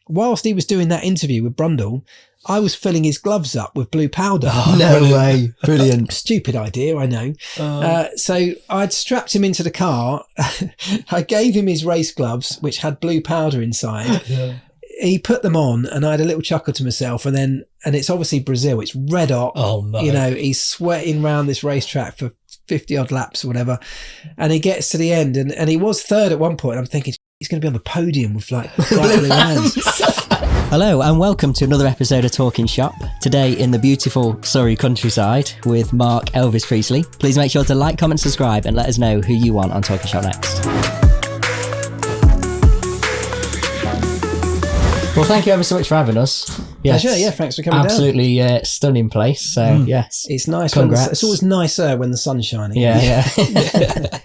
whilst he was doing that interview with Brundle, I was filling his gloves up with blue powder. Oh, no way. Brilliant. Stupid idea, I know. So I'd strapped him into the car. I gave him his race gloves, which had blue powder inside. Yeah. He put them on and I had a little chuckle to myself. And it's obviously Brazil. It's red hot. Oh, no. You know, he's sweating around this racetrack for 50 odd laps or whatever. And he gets to the end and he was third at one point. I'm thinking he's going to be on the podium with like blue hands. Hello and welcome to another episode of Talkin Shop. Today in the beautiful Surrey countryside with Marc Elvis Priestley. Please make sure to like, comment, subscribe and let us know who you want on Talkin Shop next. Well, thank you ever so much for having us. Yes. Pleasure, yeah, thanks for coming Absolutely, down. Absolutely stunning place. So, yes. It's nice. Congrats. It's always nicer when the sun's shining. Yeah.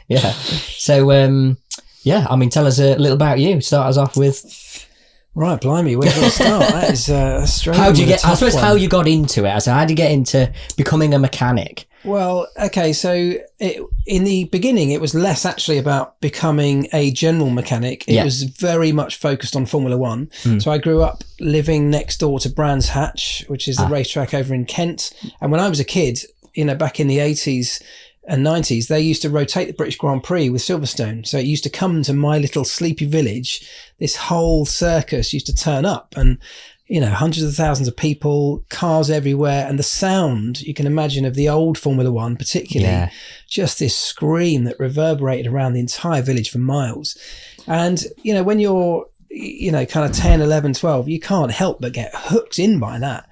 Yeah. So, I mean, tell us a little about you. Start us off with... Right, blimey, where do I start? That is strange. How how you got into it? So how did you get into becoming a mechanic? Well, okay, so in the beginning, it was less actually about becoming a general mechanic. It was very much focused on Formula One. So I grew up living next door to Brands Hatch, which is the racetrack over in Kent. And when I was a kid, you know, back in the 80s and 90s, they used to rotate the British Grand Prix with Silverstone. So it used to come to my little sleepy village. This whole circus used to turn up and, you know, hundreds of thousands of people, cars everywhere. And the sound, you can imagine, of the old Formula One, particularly, just this scream that reverberated around the entire village for miles. And, you know, when you're, you know, kind of 10, 11, 12, you can't help but get hooked in by that.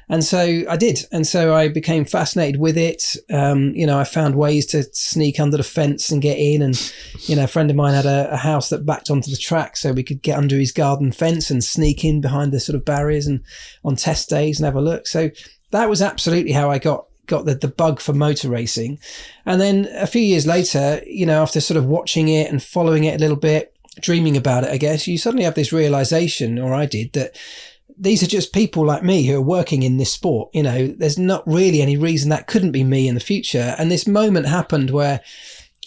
And so I did. And so I became fascinated with it. You know, I found ways to sneak under the fence and get in. And, you know, a friend of mine had a house that backed onto the track, so we could get under his garden fence and sneak in behind the sort of barriers and on test days and have a look. So that was absolutely how I got the bug for motor racing. And then a few years later, you know, after sort of watching it and following it a little bit, dreaming about it, I guess, you suddenly have this realization, or I did, that these are just people like me who are working in this sport. You know, there's not really any reason that couldn't be me in the future. And this moment happened where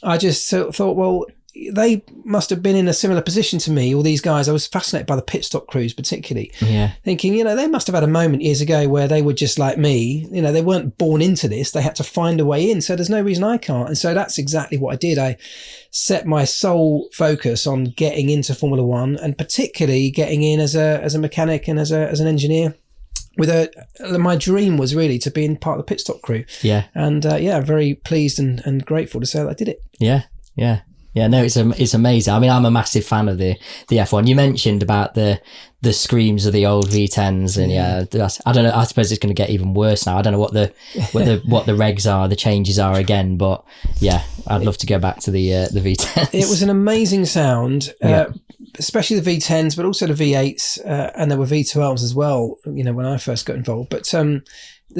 I just thought, well, they must have been in a similar position to me, all these guys. I was fascinated by the pit stop crews particularly, thinking, you know, they must have had a moment years ago where they were just like me. You know, they weren't born into this, they had to find a way in, so there's no reason I can't. And so that's exactly what I did. I set my sole focus on getting into Formula One, and particularly getting in as a mechanic and as an engineer. My dream was really to be in part of the pit stop crew. And I'm very pleased and grateful to say that I did it. Yeah, no, it's amazing. I mean, I'm a massive fan of the F1. You mentioned about the screams of the old V10s, and I don't know. I suppose it's going to get even worse now. I don't know what the regs are, the changes are again, but yeah, I'd love to go back to the V10s. It was an amazing sound, especially the V10s, but also the V8s, and there were V12s as well. You know, when I first got involved, but the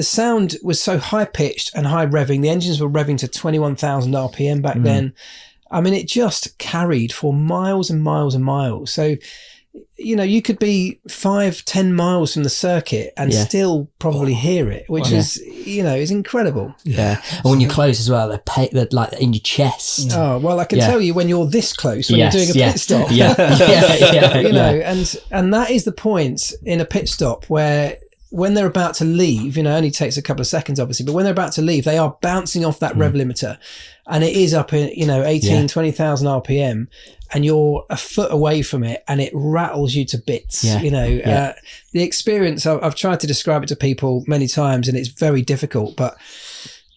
sound was so high pitched and high revving. The engines were revving to 21,000 RPM back then. I mean, it just carried for miles and miles and miles. So, you know, you could be 5-10 miles from the circuit and still probably hear it, which is, you know, is incredible. Yeah. And when you're close as well, they're like in your chest. Oh, well, I can tell you when you're this close, when you're doing a pit stop. You know, and that is the point in a pit stop where, when they're about to leave, you know, it only takes a couple of seconds, obviously, but when they're about to leave, they are bouncing off that rev limiter, and it is up in, you know, 20,000 RPM, and you're a foot away from it, and it rattles you to bits. You know, the experience, I've tried to describe it to people many times, and it's very difficult, but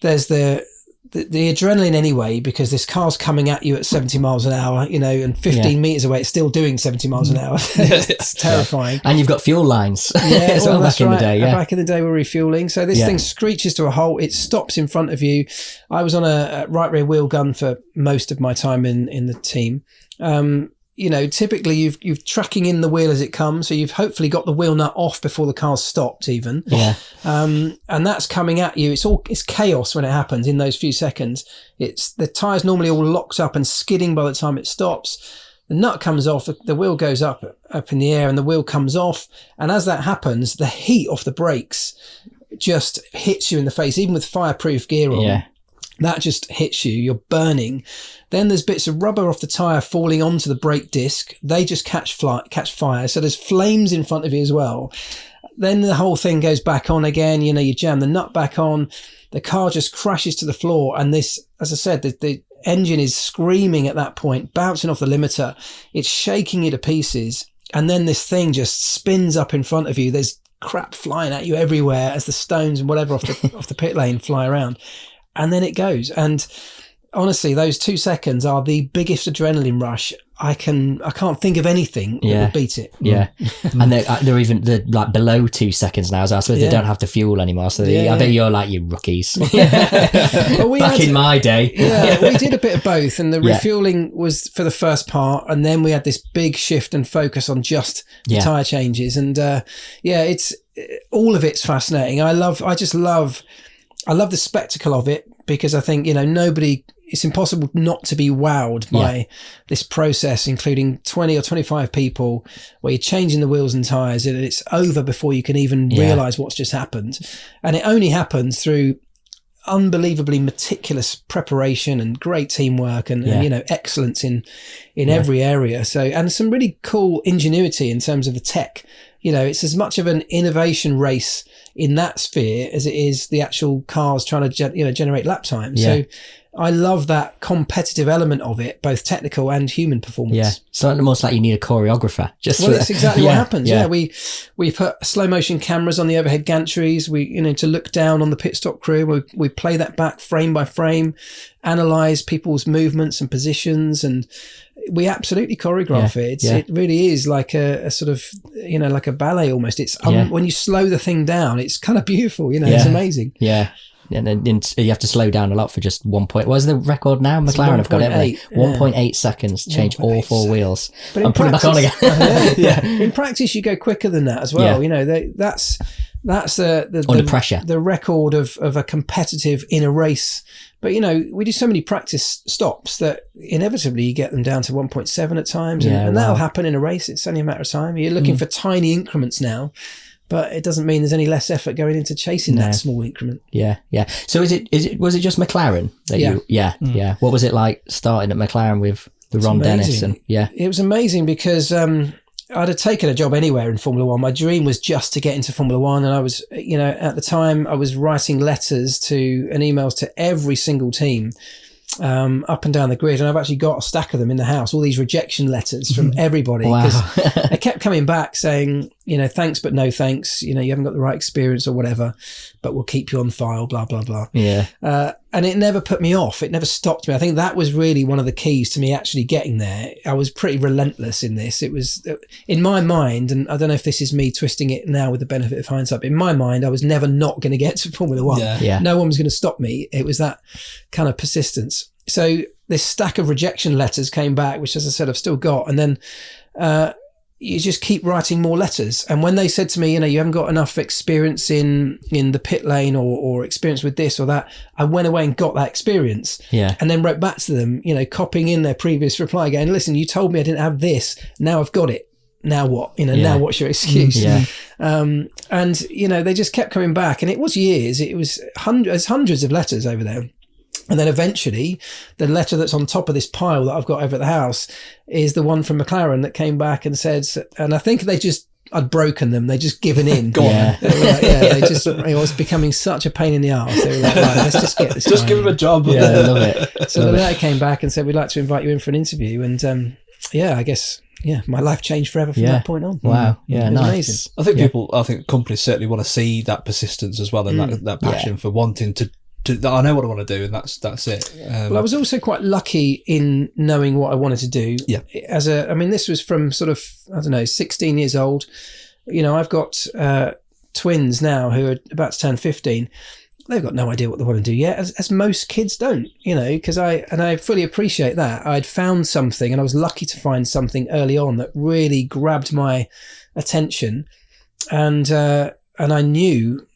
there's the adrenaline anyway, because this car's coming at you at 70 miles an hour, you know, and 15 meters away, it's still doing 70 miles an hour. It's terrifying. And you've got fuel lines as well, back in the day. Back in the day, we're refueling. So this thing screeches to a halt. It stops in front of you. I was on a right rear wheel gun for most of my time in the team. You know, typically you've tracking in the wheel as it comes, so you've hopefully got the wheel nut off before the car's stopped even. And that's coming at you. It's chaos when it happens in those few seconds. It's the tyres normally all locked up and skidding by the time it stops. The nut comes off, the wheel goes up in the air, and the wheel comes off. And as that happens, the heat off the brakes just hits you in the face, even with fireproof gear on. That just hits you. You're burning. Then there's bits of rubber off the tyre falling onto the brake disc. They just catch fire. So there's flames in front of you as well. Then the whole thing goes back on again. You know, you jam the nut back on. The car just crashes to the floor. And this, as I said, the engine is screaming at that point, bouncing off the limiter. It's shaking you to pieces. And then this thing just spins up in front of you. There's crap flying at you everywhere as the stones and whatever off the pit lane fly around. And then it goes. And honestly, those 2 seconds are the biggest adrenaline rush. I can't think of anything that would beat it. Yeah. And they're even like below 2 seconds now. So I suppose they don't have to fuel anymore. So I bet you're like, you rookies. Well, Back in my day. Yeah, we did a bit of both. And the refueling was for the first part. And then we had this big shift and focus on just the tyre changes. And it's all of it's fascinating. I love the spectacle of it, because I think, it's impossible not to be wowed by this process, including 20 or 25 people where you're changing the wheels and tyres, and it's over before you can even realise what's just happened. And it only happens through unbelievably meticulous preparation and great teamwork and excellence in every area. So, and some really cool ingenuity in terms of the tech. It's as much of an innovation race in that sphere as it is the actual cars trying to generate lap time. So I love that competitive element of it, both technical and human performance. Yeah, so almost like you need a choreographer. That's exactly what happens. Yeah, we put slow motion cameras on the overhead gantries. We to look down on the pit stop crew. We play that back frame by frame, analyze people's movements and positions, and we absolutely choreograph it. It really is like a sort of like a ballet almost. It's when you slow the thing down, it's kind of beautiful. It's amazing. Yeah. And then you have to slow down a lot for just 1 point. What is the record now? McLaren have got it, haven't they? 1.8 seconds to change all 4 wheels. But and put them back on again. In practice, you go quicker than that as well. That's under pressure. The record of a competitive in a race. But, we do so many practice stops that inevitably you get them down to 1.7 at times. And that'll happen in a race. It's only a matter of time. You're looking for tiny increments now. But it doesn't mean there's any less effort going into chasing that small increment. Yeah. So was it just McLaren that you? Yeah. What was it like starting at McLaren with Ron Dennis? And it was amazing because I'd have taken a job anywhere in Formula One. My dream was just to get into Formula One, and I was, at the time I was writing letters to and emails to every single team. Up and down the grid, and I've actually got a stack of them in the house, all these rejection letters from everybody, because they kept coming back saying, thanks but no thanks, you haven't got the right experience or whatever, but we'll keep you on file, blah blah blah. And it never put me off, it never stopped me. I think that was really one of the keys to me actually getting there. I was pretty relentless in this. It was in my mind, and I don't know if this is me twisting it now with the benefit of hindsight, but in my mind I was never not going to get to Formula One. No one was going to stop me. It was that kind of persistence. So this stack of rejection letters came back, which, as I said, I've still got. And then you just keep writing more letters. And when they said to me, you haven't got enough experience in the pit lane or experience with this or that, I went away and got that experience. And then wrote back to them, copying in their previous reply, going, listen, you told me I didn't have this. Now I've got it. Now what? Now what's your excuse? And, they just kept coming back. And it was years. It was hundreds of letters over there. And then eventually the letter that's on top of this pile that I've got over at the house is the one from McLaren that came back and said, and I think I'd broken them. They just given in. It was becoming such a pain in the arse. They were like, right, let's just get this. Just give him a job. I love it. So the letter came back and said, we'd like to invite you in for an interview. And I guess, my life changed forever from that point on. Wow. Yeah, nice. Amazing. I think companies certainly want to see that persistence as well, and that passion for wanting to I know what I want to do, and that's it. Well, I was also quite lucky in knowing what I wanted to do. This was from sort of 16 years old. I've got twins now who are about to turn 15. They've got no idea what they want to do yet, as most kids don't. Because I fully appreciate that. I'd found something, and I was lucky to find something early on that really grabbed my attention, and I knew.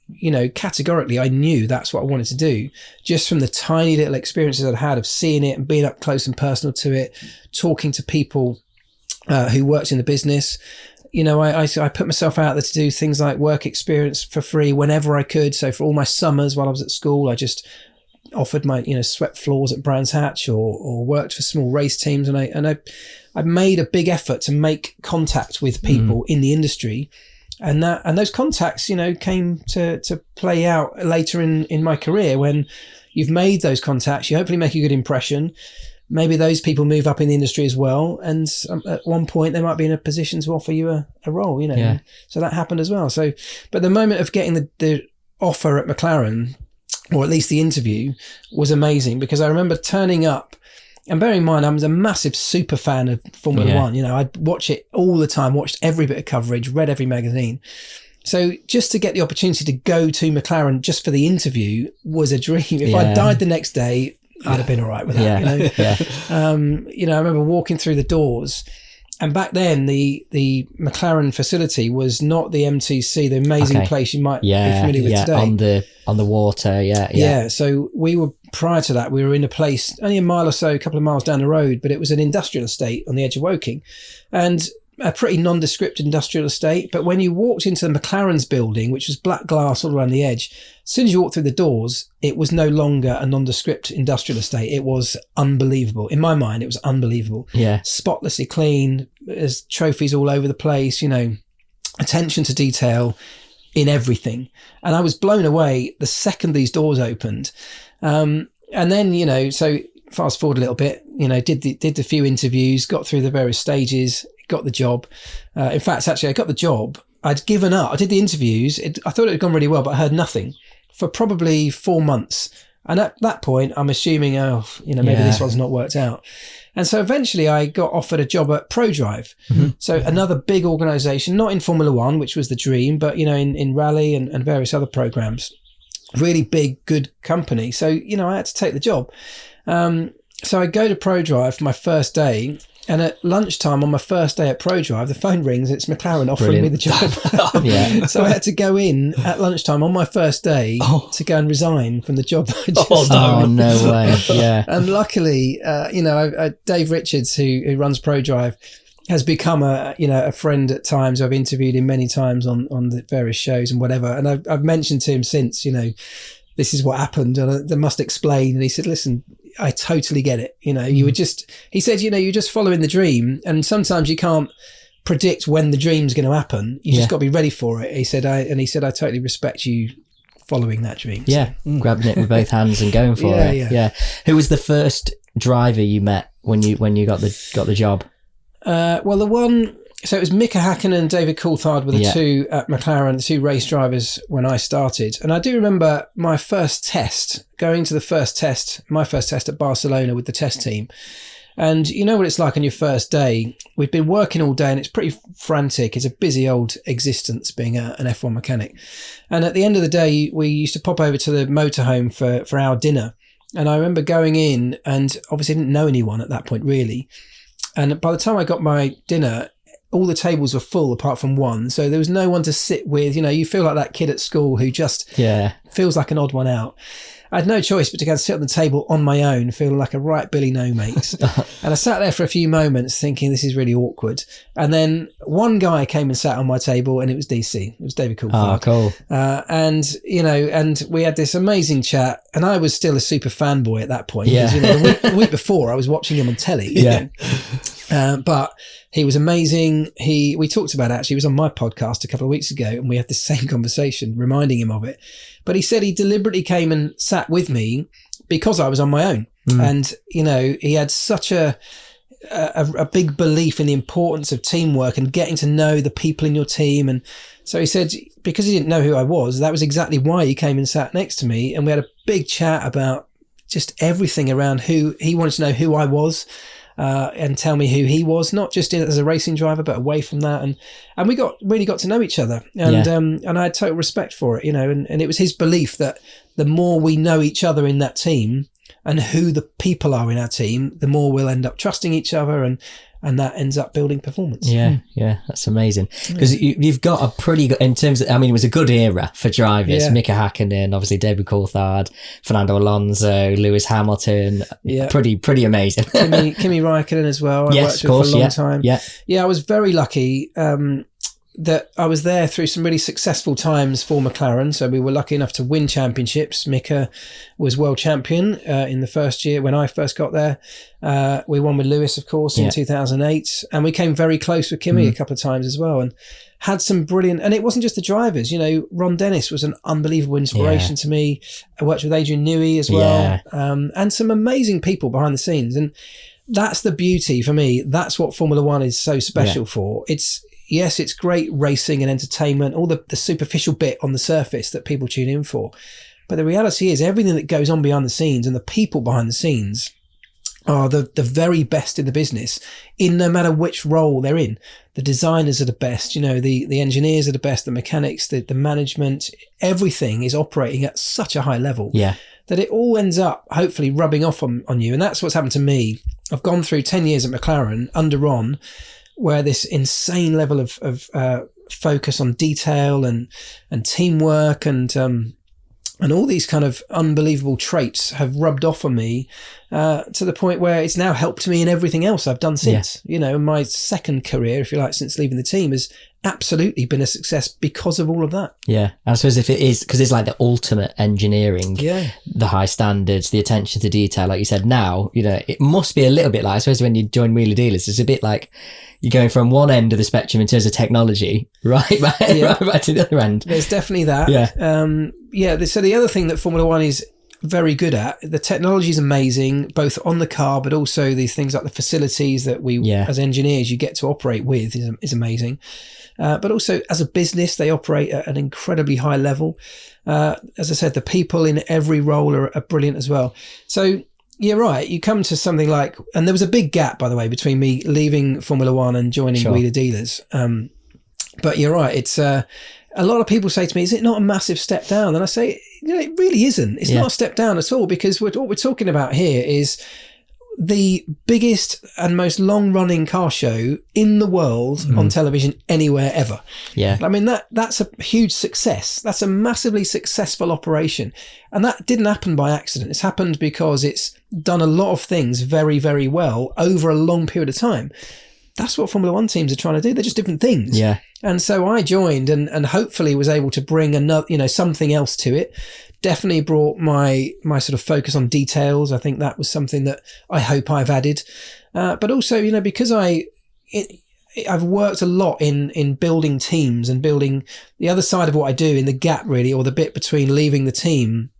Categorically, I knew that's what I wanted to do, just from the tiny little experiences I'd had of seeing it and being up close and personal to it, talking to people who worked in the business. I put myself out there to do things like work experience for free whenever I could. So for all my summers while I was at school, I just offered my, swept floors at Brands Hatch or worked for small race teams. And I made a big effort to make contact with people in the industry. And those contacts, came to play out later in my career. When you've made those contacts, you hopefully make a good impression. Maybe those people move up in the industry as well. And at one point they might be in a position to offer you a role, Yeah. So that happened as well. So, but the moment of getting the offer at McLaren, or at least the interview, was amazing, because I remember turning up, and bearing in mind, I was a massive super fan of Formula One. I'd watch it all the time, watched every bit of coverage, read every magazine. So just to get the opportunity to go to McLaren just for the interview was a dream. If I died the next day, I'd have been all right with that. I remember walking through the doors, and back then the McLaren facility was not the MTC, the amazing place you might be familiar with today. On the water, Yeah, so we were, prior to that, we were in a place only a mile or so, a couple of miles down the road, but it was an industrial estate on the edge of Woking, and a pretty nondescript industrial estate. But when you walked into the McLaren's building, which was black glass all around the edge, as soon as you walked through the doors, it was no longer a nondescript industrial estate. It was unbelievable. In my mind, it was unbelievable. Yeah. Spotlessly clean. There's trophies all over the place, attention to detail in everything. And I was blown away the second these doors opened. And then, so fast forward a little bit, did the few interviews, got through the various stages, got the job. In fact, actually, I got the job. I'd given up. I did the interviews. I thought it had gone really well, but I heard nothing for probably 4 months. And at that point, I'm assuming, maybe this one's not worked out. And so eventually I got offered a job at ProDrive. Mm-hmm. So another big organisation, not in Formula One, which was the dream, but, in rally and various other programs. Really big, good company. So, I had to take the job. So I go to ProDrive for my first day, and at lunchtime on my first day at ProDrive, the phone rings. It's McLaren offering me the job. So I had to go in at lunchtime on my first day to go and resign from the job I just started. No way! Yeah. And luckily, Dave Richards, who runs ProDrive, has become a friend at times. I've interviewed him many times on the various shows and whatever, and I've mentioned to him since, this is what happened, and I must explain. And he said, listen, I totally get it. You were just, he said, you're just following the dream, and sometimes you can't predict when the dream's going to happen. You just got to be ready for it. He said, I totally respect you following that dream. Yeah. So. Grabbing it with both hands and going for it. Yeah. Who was the first driver you met when you got the job? So it was Mika Häkkinen and David Coulthard were the two at McLaren, the two race drivers when I started. And I do remember my first test, going to my first test at Barcelona with the test team. And you know what it's like on your first day. We'd been working all day and it's pretty frantic. It's a busy old existence being an F1 mechanic. And at the end of the day, we used to pop over to the motorhome for our dinner. And I remember going in, and obviously didn't know anyone at that point really. And by the time I got my dinner, all the tables were full apart from one. So there was no one to sit with. You feel like that kid at school who just feels like an odd one out. I had no choice but to go and sit on the table on my own, feeling like a right Billy No Mates. And I sat there for a few moments thinking, this is really awkward. And then one guy came and sat on my table, and it was DC. It was David Coulthard. Oh, cool. And we had this amazing chat, and I was still a super fanboy at that point. Yeah. Because, the week before I was watching him on telly. Yeah. But he was amazing. We talked about it, actually. He was on my podcast a couple of weeks ago, and we had the same conversation, reminding him of it. But he said he deliberately came and sat with me because I was on my own. And, he had such a big belief in the importance of teamwork and getting to know the people in your team. And so he said, because he didn't know who I was, that was exactly why he came and sat next to me. And we had a big chat about just everything around who he wanted to know who I was. And tell me who he was, not just as a racing driver, but away from that. And we really got to know each other. And I had total respect for it, and it was his belief that the more we know each other in that team and who the people are in our team, the more we'll end up trusting each other, and that ends up building performance. Yeah, that's amazing. Because you've got a pretty good, in terms of, it was a good era for drivers. Yeah. Mika Häkkinen, obviously David Coulthard, Fernando Alonso, Lewis Hamilton. Yeah. Pretty amazing. Kimi Räikkönen as well. I worked with for a long time. Yeah, I was very lucky. that I was there through some really successful times for McLaren. So we were lucky enough to win championships. Mika was world champion in the first year when I first got there. We won with Lewis, of course, in 2008. And we came very close with Kimi a couple of times as well. And had some brilliant, and it wasn't just the drivers, you know, Ron Dennis was an unbelievable inspiration to me. I worked with Adrian Newey as well. And some amazing people behind the scenes. And that's the beauty for me. That's what Formula One is so special for. Yes, it's great racing and entertainment, all the superficial bit on the surface that people tune in for. But the reality is everything that goes on behind the scenes and the people behind the scenes are the very best in the business, in no matter which role they're in. The designers are the best, you know, the engineers are the best, the mechanics, the management, everything is operating at such a high level that it all ends up hopefully rubbing off on you. And that's what's happened to me. I've gone through 10 years at McLaren under Ron, where this insane level of focus on detail and teamwork and all these kind of unbelievable traits have rubbed off on me to the point where it's now helped me in everything else I've done since. You know, my second career, if you like, since leaving the team has absolutely been a success because of all of that. Yeah. And I suppose if it is, because it's like the ultimate engineering, the high standards, the attention to detail, like you said, now, you know, it must be a little bit like, I suppose when you join Wheeler Dealers, it's a bit like you're going from one end of the spectrum in terms of technology, right back to the other end. There's definitely that. So the other thing that Formula One is very good at, the technology is amazing, both on the car, but also these things like the facilities that we, as engineers, you get to operate with is amazing. But also as a business, they operate at an incredibly high level. As I said, the people in every role are brilliant as well. So you're right. You come to something like, and there was a big gap, by the way, between me leaving Formula One and joining Wheeler Dealers. But you're right. It's a lot of people say to me, is it not a massive step down? And I say, you know, it really isn't. It's not a step down at all, because what we're talking about here is the biggest and most long-running car show in the world on television anywhere ever. I mean, that's a huge success. That's a massively successful operation. And that didn't happen by accident. It's happened because it's done a lot of things very, very well over a long period of time. That's what Formula One teams are trying to do. They're just different things. And so I joined and hopefully was able to bring another, you know, something else to it. Definitely brought my sort of focus on details. I think that was something that I hope I've added. But also, you know, because I've worked a lot in building teams and building the other side of what I do in the gap, really, or the bit between leaving the team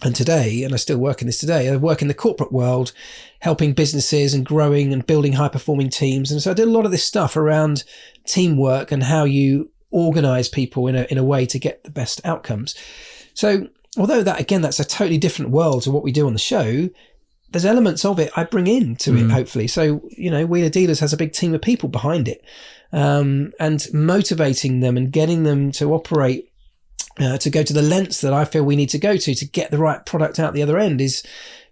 and today, and I still work in this today. I work in the corporate world, helping businesses and growing and building high-performing teams. And so I did a lot of this stuff around teamwork and how you organize people in a way to get the best outcomes. So although that's a totally different world to what we do on the show, there's elements of it I bring into it, hopefully. So, you know, Wheeler Dealers has a big team of people behind it, and motivating them and getting them to operate, to go to the lengths that I feel we need to go to get the right product out the other end is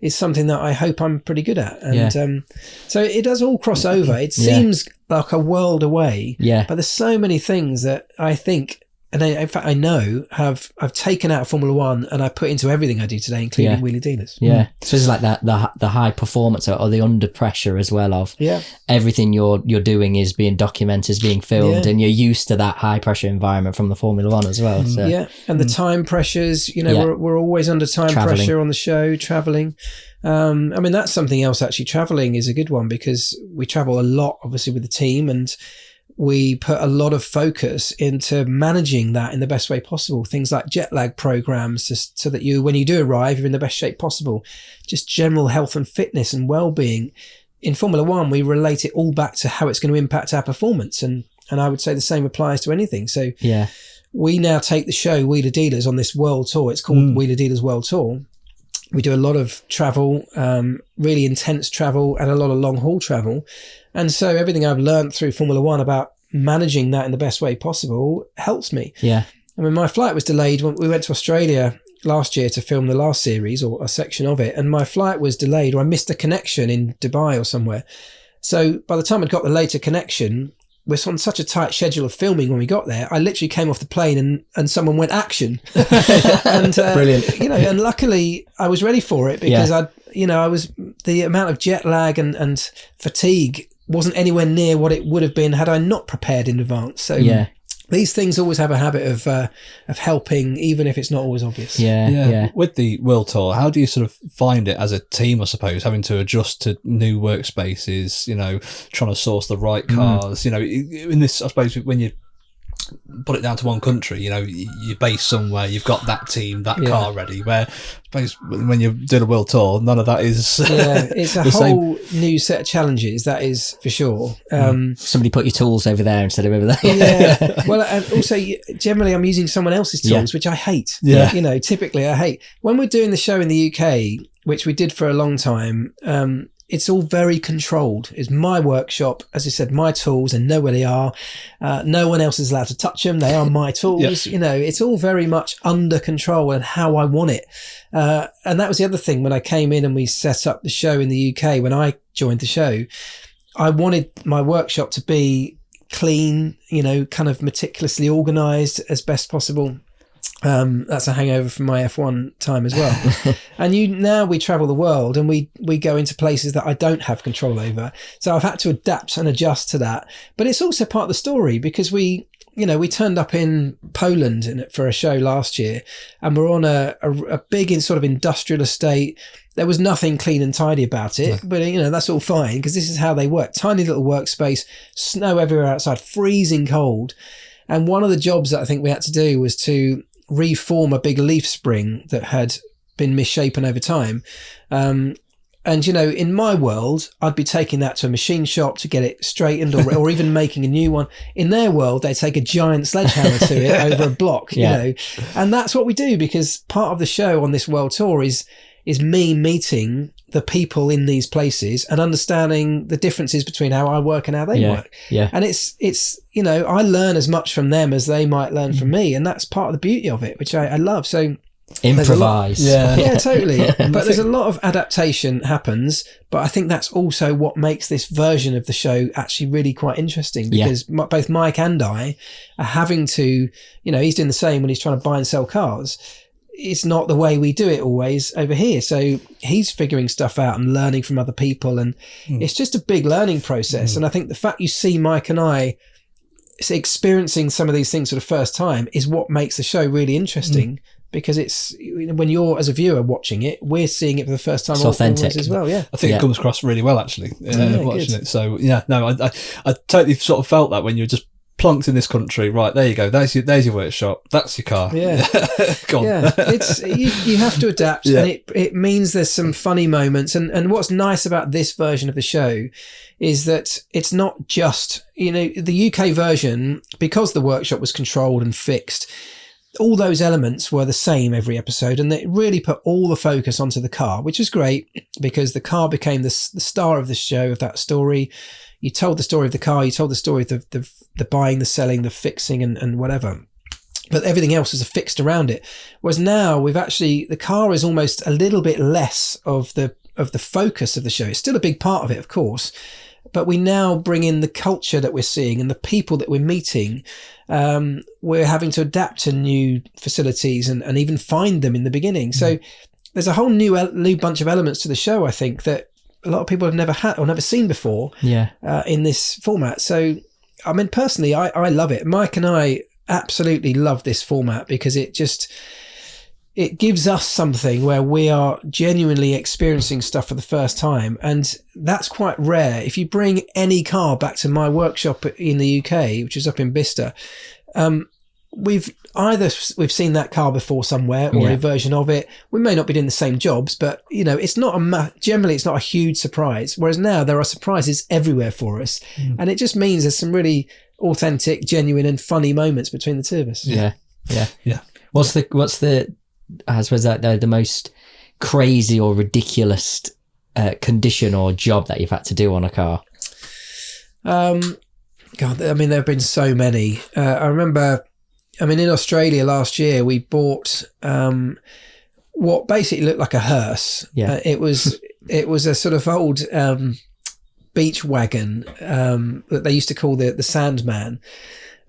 something that I hope I'm pretty good at. And so it does all cross over. It seems like a world away, but there's so many things that I think, and in fact I know, I've taken out of Formula One and I put into everything I do today, including Wheeler Dealers. So it's like that the high performance or the under pressure as well of everything you're doing is being documented, is being filmed, and you're used to that high pressure environment from the Formula One as well. So. And the time pressures, you know, we're always under time pressure on the show, traveling. I mean, that's something else actually. Traveling is a good one because we travel a lot, obviously, with the team, and we put a lot of focus into managing that in the best way possible. Things like jet lag programs, just so that when you do arrive, you're in the best shape possible. Just general health and fitness and well-being. In Formula One, we relate it all back to how it's going to impact our performance. And I would say the same applies to anything. So we now take the show Wheeler Dealers on this world tour. It's called Wheeler Dealers World Tour. We do a lot of travel, really intense travel, and a lot of long haul travel. And so everything I've learned through Formula One about managing that in the best way possible helps me. I mean, my flight was delayed when we went to Australia last year to film the last series or a section of it. And my flight was delayed, or I missed a connection in Dubai or somewhere. So by the time I'd got the later connection, we're on such a tight schedule of filming when we got there. I literally came off the plane and someone went action. And, brilliant. You know, and luckily I was ready for it because the amount of jet lag and fatigue wasn't anywhere near what it would have been had I not prepared in advance. So these things always have a habit of helping, even if it's not always obvious. Yeah. With the World Tour, how do you sort of find it as a team, I suppose, having to adjust to new workspaces, you know, trying to source the right cars, you know, in this, I suppose, when you put it down to one country, you know, you're based somewhere, you've got that team, that car ready, where I suppose when you're doing a world tour, none of that is it's a whole new set of challenges, that is for sure. Somebody put your tools over there instead of over there. Well, and also generally I'm using someone else's tools, which I hate. You know, typically I hate when we're doing the show in the UK, which we did for a long time. It's all very controlled. It's my workshop, as I said, my tools, and know where they are. No one else is allowed to touch them. They are my tools. You know, it's all very much under control and how I want it. And that was the other thing when I came in and we set up the show in the UK. When I joined the show, I wanted my workshop to be clean, you know, kind of meticulously organised as best possible. That's a hangover from my F1 time as well. And now we travel the world and we go into places that I don't have control over. So I've had to adapt and adjust to that. But it's also part of the story because we turned up in Poland for a show last year, and we're on a big sort of industrial estate. There was nothing clean and tidy about it, but you know, that's all fine because this is how they work. Tiny little workspace, snow everywhere outside, freezing cold. And one of the jobs that I think we had to do was to reform a big leaf spring that had been misshapen over time. And, you know, in my world, I'd be taking that to a machine shop to get it straightened or even making a new one. In their world, they take a giant sledgehammer to it over a block, you know. And that's what we do because part of the show on this world tour is me meeting the people in these places and understanding the differences between how I work and how they work. And it's, you know, I learn as much from them as they might learn from me. And that's part of the beauty of it, which I love. So improvise. Yeah, totally. But there's a lot of adaptation happens, but I think that's also what makes this version of the show actually really quite interesting because both Mike and I are having to, you know, he's doing the same when he's trying to buy and sell cars. It's not the way we do it always over here. So he's figuring stuff out and learning from other people. And it's just a big learning process. And I think the fact you see Mike and I experiencing some of these things for the first time is what makes the show really interesting because it's, when you're as a viewer watching it, we're seeing it for the first time. It's authentic as well. Yeah. I think it comes across really well actually watching it. So I totally sort of felt that when you're just plunked in this country, right, there you go, there's your workshop, that's your car. Go on. It's you have to adapt and it means there's some funny moments and what's nice about this version of the show is that it's not just, you know, the UK version, because the workshop was controlled and fixed, all those elements were the same every episode, and they really put all the focus onto the car, which was great because the car became the star of the show, of that story. You told the story of the car, you told the story of the buying, the selling, the fixing and whatever. But everything else is fixed around it. Whereas now the car is almost a little bit less of the focus of the show. It's still a big part of it, of course. But we now bring in the culture that we're seeing and the people that we're meeting. We're having to adapt to new facilities and even find them in the beginning. So there's a whole new bunch of elements to the show, I think, that a lot of people have never had or never seen before in this format. So, I mean, personally, I love it. Mike and I absolutely love this format because it gives us something where we are genuinely experiencing stuff for the first time. And that's quite rare. If you bring any car back to my workshop in the UK, which is up in Bicester, we've seen that car before somewhere or a version of it. We may not be doing the same jobs, but you know, it's not generally it's not a huge surprise. Whereas now there are surprises everywhere for us, and it just means there's some really authentic, genuine, and funny moments between the two of us. Yeah. What's the I suppose that the most crazy or ridiculous condition or job that you've had to do on a car? God, I mean, there have been so many. I remember. I mean, in Australia last year, we bought what basically looked like a hearse. It was a sort of old beach wagon that they used to call the Sandman.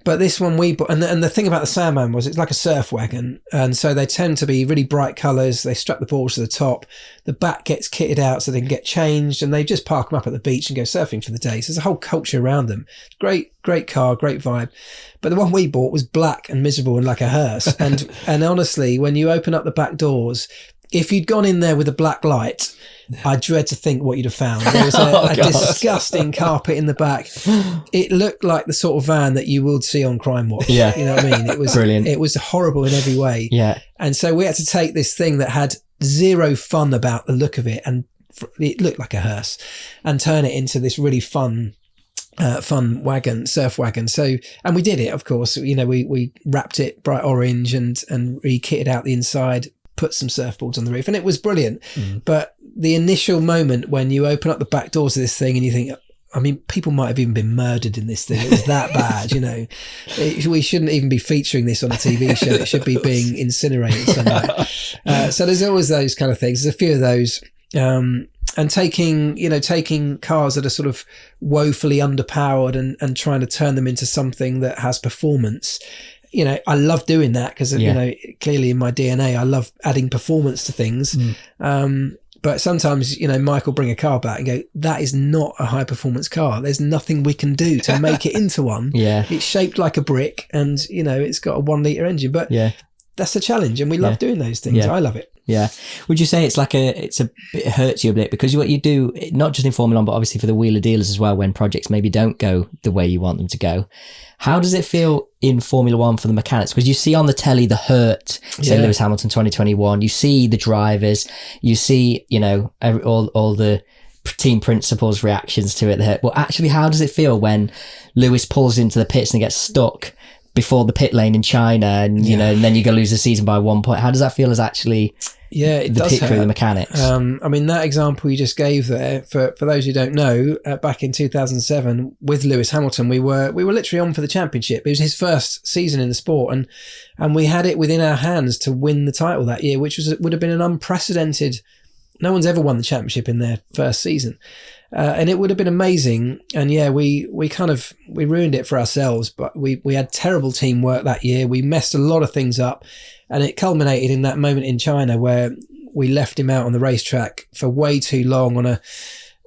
But this one we bought, and the thing about the Sandman was it's like a surf wagon, and so they tend to be really bright colours. They strap the balls to the top. The back gets kitted out so they can get changed, and they just park them up at the beach and go surfing for the day. So there's a whole culture around them. Great car, great vibe. But the one we bought was black and miserable and like a hearse. And honestly, when you open up the back doors, if you'd gone in there with a black light, I dread to think what you'd have found. There was a disgusting carpet in the back. It looked like the sort of van that you would see on Crime Watch. Yeah. You know what I mean? It was brilliant. It was horrible in every way. Yeah. And so we had to take this thing that had zero fun about the look of it, and it looked like a hearse, and turn it into this really fun wagon, surf wagon. So, and we did it, of course. You know, we wrapped it bright orange and re-kitted out the inside, put some surfboards on the roof, and it was brilliant. But the initial moment when you open up the back doors of this thing and you think, I mean, people might have even been murdered in this thing. It was that bad, you know. We shouldn't even be featuring this on a TV show. It should be being incinerated somewhere. So there's always those kind of things. There's a few of those. And taking cars that are sort of woefully underpowered and trying to turn them into something that has performance. You know, I love doing that because, you know, clearly in my DNA, I love adding performance to things. But sometimes, you know, Mike will bring a car back and go, that is not a high performance car. There's nothing we can do to make it into one. It's shaped like a brick and, you know, it's got a 1 litre engine. But that's the challenge, and we love doing those things. I love it. Yeah. Would you say it hurts you a bit because what you do, not just in Formula 1, but obviously for the wheeler dealers as well, when projects maybe don't go the way you want them to go? How does it feel in Formula 1 for the mechanics? Because you see on the telly the hurt, say Lewis Hamilton 2021, you see the drivers, you see, you know, all the team principals' reactions to it. The hurt. Well, actually, how does it feel when Lewis pulls into the pits and gets stuck before the pit lane in China, and you know, and then you go lose the season by 1 point? How does that feel as actually the pit crew, the mechanics? I mean, that example you just gave there, for those who don't know, back in 2007 with Lewis Hamilton, we were literally on for the championship. It was his first season in the sport, and we had it within our hands to win the title that year, which would have been an unprecedented. No one's ever won the championship in their first season. And it would have been amazing. And we ruined it for ourselves, but we had terrible teamwork that year. We messed a lot of things up, and it culminated in that moment in China where we left him out on the racetrack for way too long on a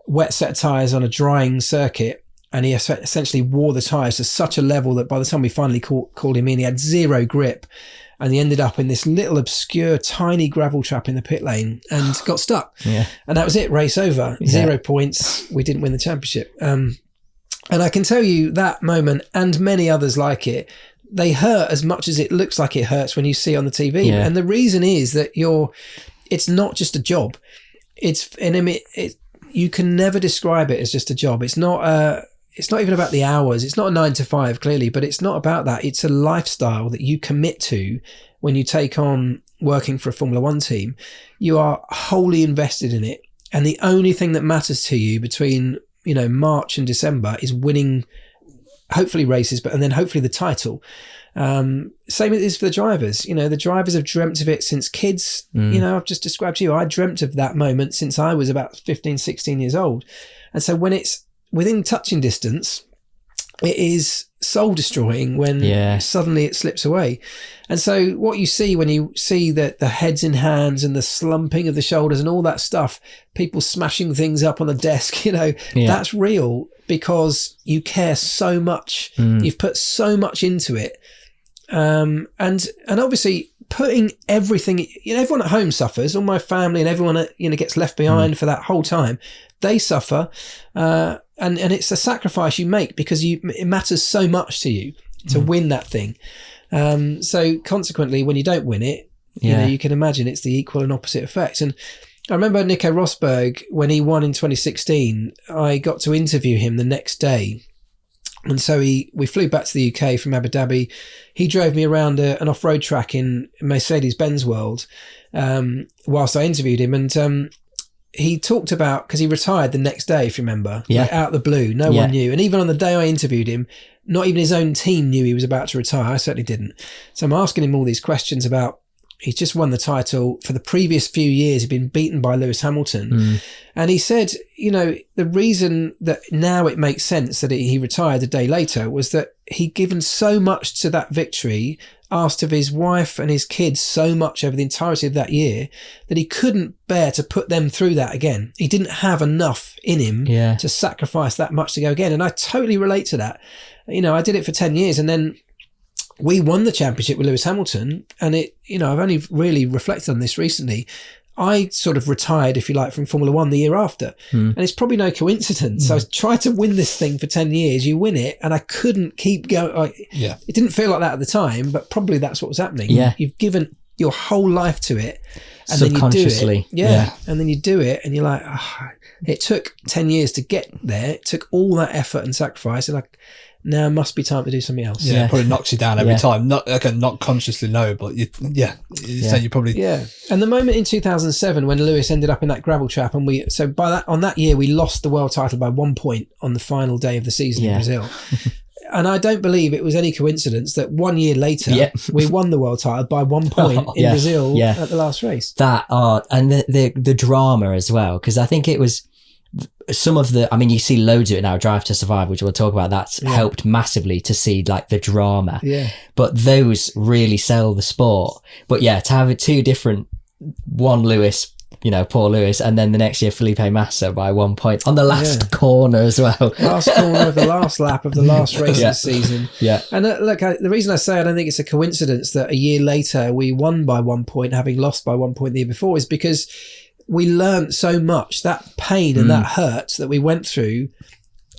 wet set of tyres on a drying circuit. And he essentially wore the tyres to such a level that by the time we finally called him in, he had zero grip. And he ended up in this little obscure tiny gravel trap in the pit lane and got stuck. And that was it, race over. 0 points. We didn't win the championship. And I can tell you that moment and many others like it, they hurt as much as it looks like it hurts when you see on the TV. And the reason is that it's not just a job. You can never describe it as just a job. It's not even about the hours. It's not a 9 to 5, clearly, but it's not about that. It's a lifestyle that you commit to when you take on working for a Formula 1 team. You are wholly invested in it. And the only thing that matters to you between, you know, March and December is winning, hopefully races, and then hopefully the title. Same it is for the drivers. You know, the drivers have dreamt of it since kids. You know, I've just described to you, I dreamt of that moment since I was about 15, 16 years old. And so when it's within touching distance, it is soul destroying when suddenly it slips away. And so what you see when you see that the heads in hands and the slumping of the shoulders and all that stuff, people smashing things up on the desk, you know, that's real because you care so much. You've put so much into it. And obviously putting everything, you know, everyone at home suffers, all my family and everyone, you know, gets left behind for that whole time. They suffer. And it's a sacrifice you make because it matters so much to you to win that thing. So consequently, when you don't win it, you know, you can imagine it's the equal and opposite effect. And I remember Nico Rosberg, when he won in 2016, I got to interview him the next day. And so we flew back to the UK from Abu Dhabi. He drove me around an off-road track in Mercedes-Benz World whilst I interviewed him. And he talked about, because he retired the next day, if you remember, like out of the blue, no one knew. And even on the day I interviewed him, not even his own team knew he was about to retire. I certainly didn't. So I'm asking him all these questions about, he's just won the title. For the previous few years, he'd been beaten by Lewis Hamilton. And he said, you know, the reason that now it makes sense that he retired a day later was that he'd given so much to that victory, asked of his wife and his kids so much over the entirety of that year, that he couldn't bear to put them through that again. He didn't have enough in him to sacrifice that much to go again. And I totally relate to that. You know, I did it for 10 years and then we won the championship with Lewis Hamilton. And it, you know, I've only really reflected on this recently. I sort of retired, if you like, from Formula One the year after. And it's probably no coincidence. I tried to win this thing for 10 years. You win it, and I couldn't keep going. It didn't feel like that at the time, but probably that's what was happening. You've given your whole life to it. And subconsciously. Then you do it. And then you do it, and you're like, oh, it took 10 years to get there. It took all that effort and sacrifice, and now must be time to do something else. Yeah, probably knocks you down every time. Not consciously, no, but you probably. And the moment in 2007 when Lewis ended up in that gravel trap, and on that year we lost the world title by 1 point on the final day of the season in Brazil. And I don't believe it was any coincidence that 1 year later we won the world title by 1 point in Brazil at the last race. And the drama as well, because I think it was. Some of the, I mean, you see loads of it now, Drive to Survive, which we'll talk about. That's helped massively to see like the drama. But those really sell the sport. But to have it two different, one Lewis, you know, poor Lewis, and then the next year Felipe Massa by 1 point on the last corner as well. Last corner of the last lap of the last race of the season. And look, the reason I say I don't think it's a coincidence that a year later we won by 1 point, having lost by 1 point the year before, is because we learned so much. That pain and that hurt that we went through,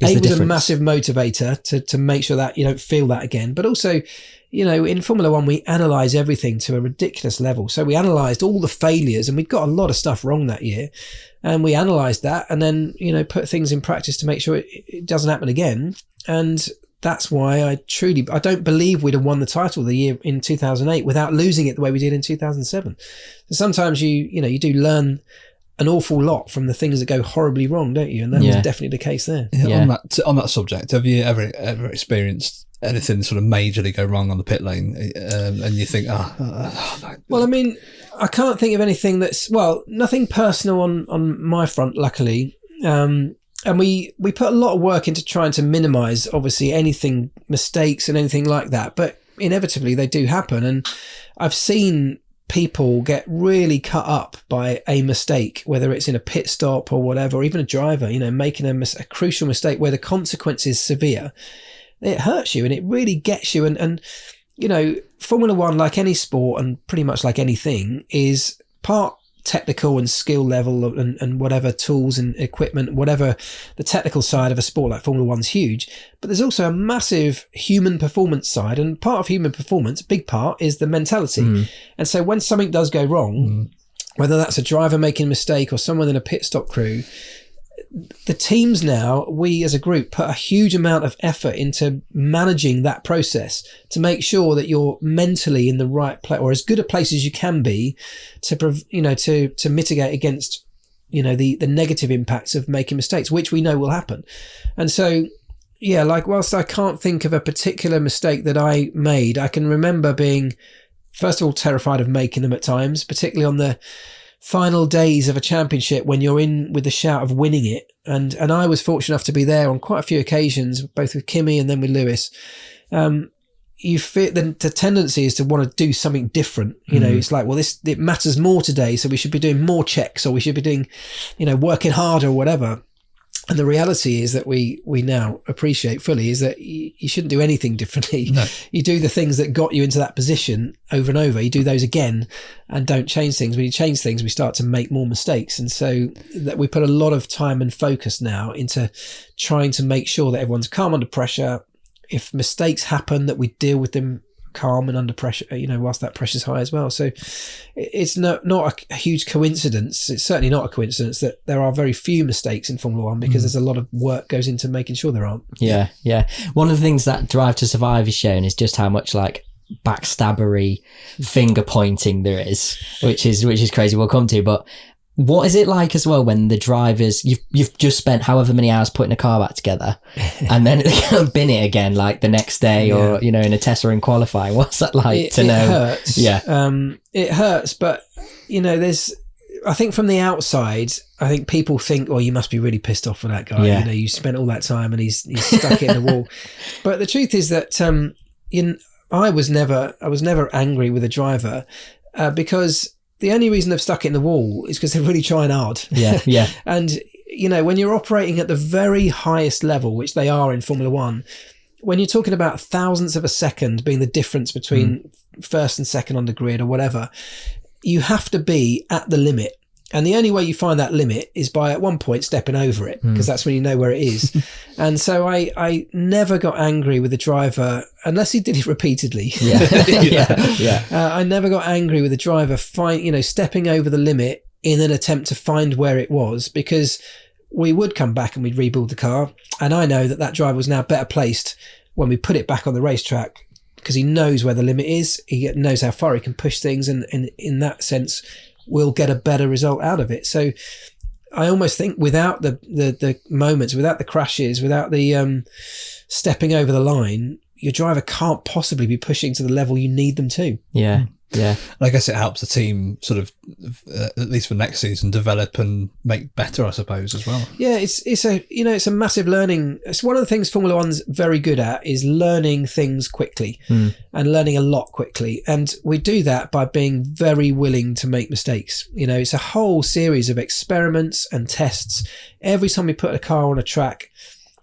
it was a massive motivator to make sure that you don't feel that again. But also, you know, in Formula One, we analyse everything to a ridiculous level. So we analysed all the failures, and we got a lot of stuff wrong that year. And we analysed that and then, you know, put things in practice to make sure it doesn't happen again. And that's why I don't believe we'd have won the title the year in 2008 without losing it the way we did in 2007. So sometimes you do learn an awful lot from the things that go horribly wrong, don't you? And that was definitely the case there. On that subject, have you ever experienced anything sort of majorly go wrong on the pit lane, and you think, well, I mean, I can't think of anything nothing personal on my front, luckily. And we put a lot of work into trying to minimise, obviously, anything, mistakes and anything like that. But inevitably, they do happen. And I've seen people get really cut up by a mistake, whether it's in a pit stop or whatever, or even a driver, you know, making a crucial mistake where the consequence is severe. It hurts you and it really gets you. And you know, Formula One, like any sport and pretty much like anything, is part technical and skill level and whatever tools and equipment, whatever the technical side of a sport like Formula One's huge, but there's also a massive human performance side, and part of human performance, a big part, is the mentality. And so when something does go wrong, whether that's a driver making a mistake or someone in a pit stop crew, the teams now, we as a group put a huge amount of effort into managing that process to make sure that you're mentally in the right place, or as good a place as you can be, to mitigate against, you know, the negative impacts of making mistakes, which we know will happen. And so, like, whilst I can't think of a particular mistake that I made, I can remember being, first of all, terrified of making them at times, particularly on the final days of a championship when you're in with the shout of winning it. And I was fortunate enough to be there on quite a few occasions, both with Kimi and then with Lewis. You feel the tendency is to want to do something different. You know, it's like, well, it matters more today, so we should be doing more checks, or we should be doing, you know, working harder or whatever. And the reality is that we now appreciate fully is that you shouldn't do anything differently. No. You do the things that got you into that position over and over. You do those again and don't change things. When you change things, we start to make more mistakes. And so that we put a lot of time and focus now into trying to make sure that everyone's calm under pressure. If mistakes happen, that we deal with them calm and under pressure, you know, whilst that pressure's high as well. So it's not a huge coincidence. It's certainly not a coincidence that there are very few mistakes in Formula One, because there's a lot of work goes into making sure there aren't. Yeah. One of the things that Drive to Survive has shown is just how much like backstabbery finger pointing there is, which is crazy. We'll come to, but what is it like as well when the drivers, you've just spent however many hours putting a car back together and then they can't bin it again like the next day or, you know, in a test or in qualifying? What's that like to know? It hurts. It hurts, but, you know, I think from the outside, I think people think, "Oh, you must be really pissed off with that guy. Yeah. You know, you spent all that time and he's stuck it in the wall." But the truth is that I was never angry with a driver because the only reason they've stuck it in the wall is because they're really trying hard. Yeah, yeah. And when you're operating at the very highest level, which they are in Formula One, when you're talking about thousandths of a second being the difference between first and second on the grid or whatever, you have to be at the limit. And the only way you find that limit is by at one point stepping over it, because that's when you know where it is. And so I never got angry with the driver unless he did it repeatedly. I never got angry with the driver stepping over the limit in an attempt to find where it was, because we would come back and we'd rebuild the car. And I know that driver was now better placed when we put it back on the racetrack, because he knows where the limit is. He knows how far he can push things. And in that sense, we'll get a better result out of it. So I almost think without the moments, without the crashes, without the stepping over the line, your driver can't possibly be pushing to the level you need them to. Yeah. Yeah. And I guess it helps the team sort of, at least for next season, develop and make better, I suppose, as well. Yeah, it's a massive learning. It's one of the things Formula One's very good at, is learning things quickly and learning a lot quickly. And we do that by being very willing to make mistakes. It's a whole series of experiments and tests. Every time we put a car on a track,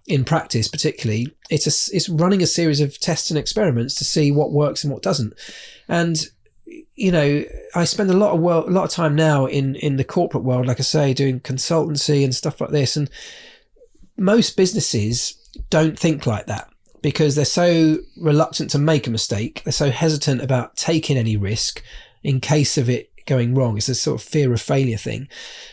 in practice particularly, it's running a series of tests and experiments to see what works and what doesn't. And I spend a lot of time now in the corporate world, like I say, doing consultancy and stuff like this. And most businesses don't think like that because they're so reluctant to make a mistake. They're so hesitant about taking any risk in case of it going wrong. It's a sort of fear of failure thing.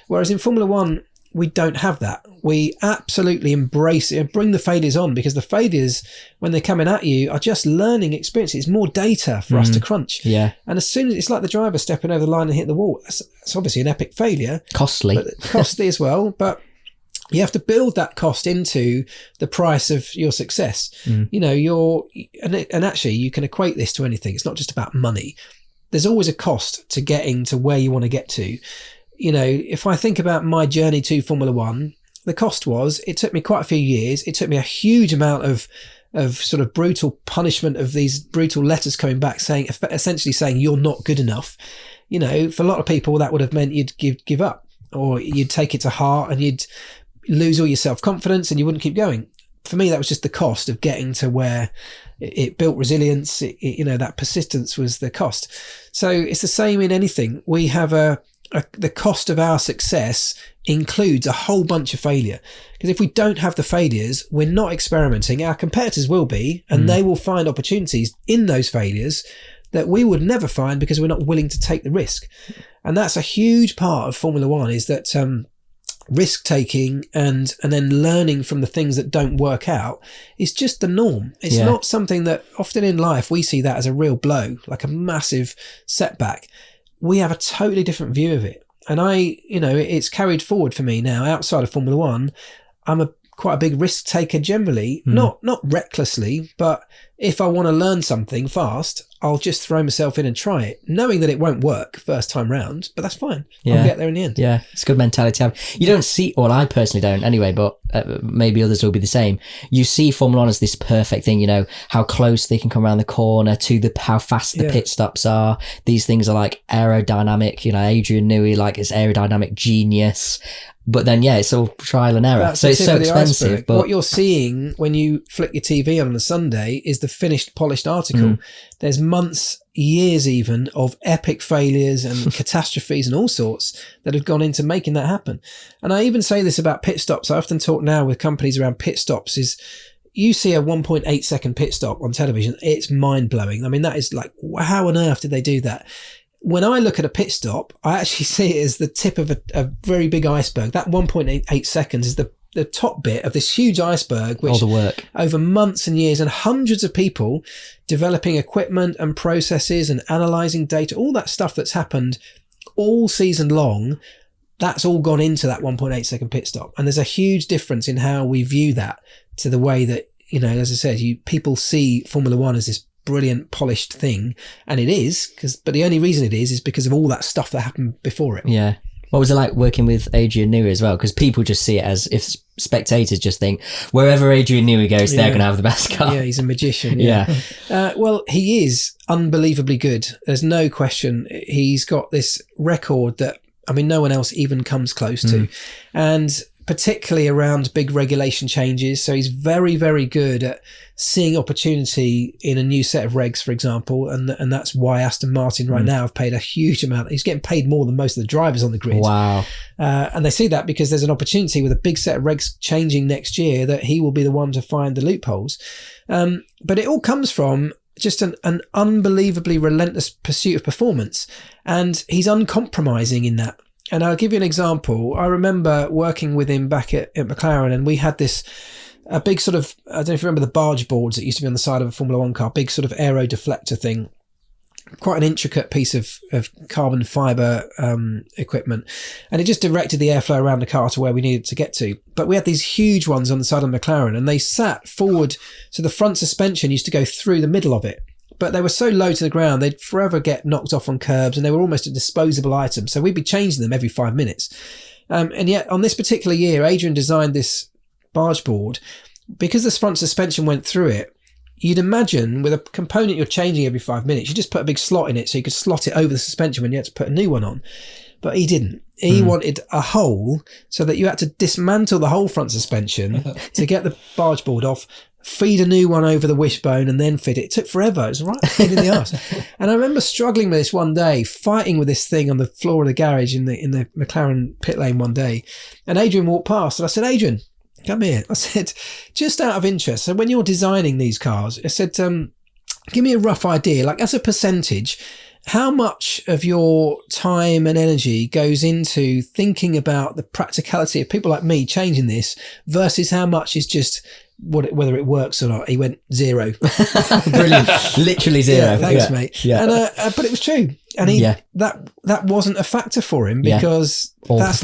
Whereas in Formula One, we don't have that. We absolutely embrace it and bring the failures on, because the failures, when they're coming at you, are just learning experience. It's more data for us to crunch. Yeah. And as soon as it's like the driver stepping over the line and hitting the wall, it's obviously an epic failure. Costly as well. But you have to build that cost into the price of your success. And actually you can equate this to anything. It's not just about money. There's always a cost to getting to where you want to get to. If I think about my journey to Formula One, the cost was, it took me quite a few years. It took me a huge amount of sort of brutal punishment, of these brutal letters coming back essentially saying you're not good enough. For a lot of people, that would have meant you'd give up, or you'd take it to heart and you'd lose all your self-confidence and you wouldn't keep going. For me, that was just the cost of getting to where it built resilience. That persistence was the cost. So it's the same in anything. We have the cost of our success includes a whole bunch of failure, because if we don't have the failures, we're not experimenting. Our competitors will be, and they will find opportunities in those failures that we would never find because we're not willing to take the risk. And that's a huge part of Formula One, is that risk taking and then learning from the things that don't work out is just the norm. It's not something that often in life we see that as a real blow, like a massive setback. We have a totally different view of it. And it's carried forward for me now outside of Formula One. I'm quite a big risk taker generally, not recklessly, but if I want to learn something fast, I'll just throw myself in and try it, knowing that it won't work first time round, but that's fine. I'll get there in the end. Yeah, it's a good mentality to have. You don't see, well, I personally don't anyway, but maybe others will be the same. You see Formula One as this perfect thing, how close they can come around the corner to how fast the pit stops are. These things are like aerodynamic, Adrian Newey, like it's aerodynamic genius. But then, it's all trial and error. So it's so expensive. But what you're seeing when you flick your TV on a Sunday is the finished, polished article. There's months, years even, of epic failures and catastrophes and all sorts that have gone into making that happen. And I even say this about pit stops. I often talk now with companies around pit stops is, you see a 1.8 second pit stop on television, it's mind blowing. I mean, that is like, how on earth did they do that? When I look at a pit stop, I actually see it as the tip of a very big iceberg. That 1.8 seconds is the top bit of this huge iceberg, which all the work over months and years and hundreds of people developing equipment and processes and analysing data, all that stuff that's happened all season long, that's all gone into that 1.8 second pit stop. And there's a huge difference in how we view that to the way that, as I said, people see Formula One as this brilliant, polished thing, and it is, but the only reason it is because of all that stuff that happened before it. What was it like working with Adrian Newey as well? Because people just see it as, if spectators just think wherever Adrian Newey goes, they're going to have the best car. Yeah, he's a magician. Yeah. Well, he is unbelievably good. There's no question. He's got this record that, I mean, no one else even comes close to. And particularly around big regulation changes. So he's very, very good at seeing opportunity in a new set of regs, for example. And that's why Aston Martin right now have paid a huge amount. He's getting paid more than most of the drivers on the grid. Wow. And they see that because there's an opportunity with a big set of regs changing next year that he will be the one to find the loopholes. But it all comes from just an unbelievably relentless pursuit of performance. And he's uncompromising in that. And I'll give you an example. I remember working with him back at McLaren, and we had a big sort of, I don't know if you remember the barge boards that used to be on the side of a Formula One car, big sort of aero deflector thing, quite an intricate piece of carbon fibre equipment. And it just directed the airflow around the car to where we needed to get to. But we had these huge ones on the side of McLaren, and they sat forward, so the front suspension used to go through the middle of it. But they were so low to the ground, they'd forever get knocked off on curbs, and they were almost a disposable item. So we'd be changing them every 5 minutes. And yet on this particular year, Adrian designed this barge board. Because this front suspension went through it, you'd imagine with a component you're changing every 5 minutes, you just put a big slot in it so you could slot it over the suspension when you had to put a new one on. But he didn't. He wanted a hole so that you had to dismantle the whole front suspension to get the barge board off, feed a new one over the wishbone, and then fit it. It took forever. It was right pain in the arse. And I remember struggling with this one day, fighting with this thing on the floor of the garage in the McLaren pit lane one day. And Adrian walked past, and I said, "Adrian, come here." I said, just out of interest, so when you're designing these cars, I said, give me a rough idea, like as a percentage, how much of your time and energy goes into thinking about the practicality of people like me changing this versus how much is just whether it works or not? He went 0. Brilliant. Literally 0. Yeah, thanks, mate. Yeah. And but it was true. And that wasn't a factor for him because that's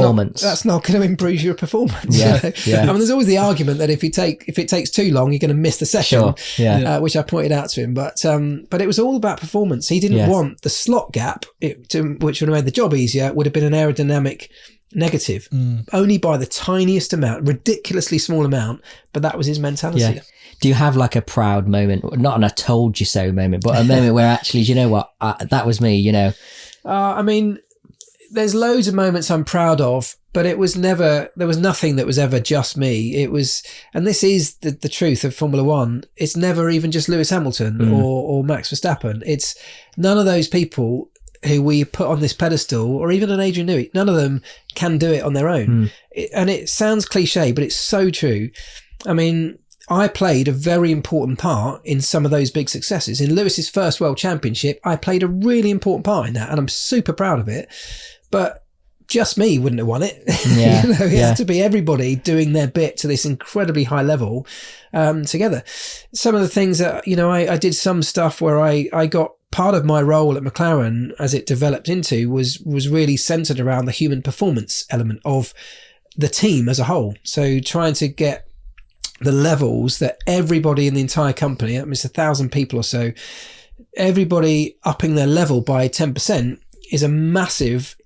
not going to improve your performance. Yeah. You know? Yeah. I mean, there's always the argument that if it takes too long, you're going to miss the session. Sure. Yeah. Which I pointed out to him. But it was all about performance. He didn't want the slot gap, which would have made the job easier. Would have been an aerodynamic negative, only by the tiniest amount, ridiculously small amount. But that was his mentality. Yeah. Do you have like a proud moment, not an "I told you so" moment, but a moment where actually, do you know what, that was me, you know? I mean, there's loads of moments I'm proud of, but there was nothing that was ever just me. It was, and this is the truth of Formula One. It's never even just Lewis Hamilton or Max Verstappen. It's none of those people who we put on this pedestal, or even an Adrian Newey. None of them can do it on their own. And it sounds cliche, but it's so true. I mean, I played a very important part in some of those big successes. In Lewis's first World Championship, I played a really important part in that, and I'm super proud of it. But just me wouldn't have won it. Yeah, you know, it had to be everybody doing their bit to this incredibly high level together. Some of the things that, you know, I did some stuff where I got part of my role at McLaren as it developed into was really centered around the human performance element of the team as a whole. So trying to get the levels that everybody in the entire company, that means 1,000 people or so, everybody upping their level by 10% is a massive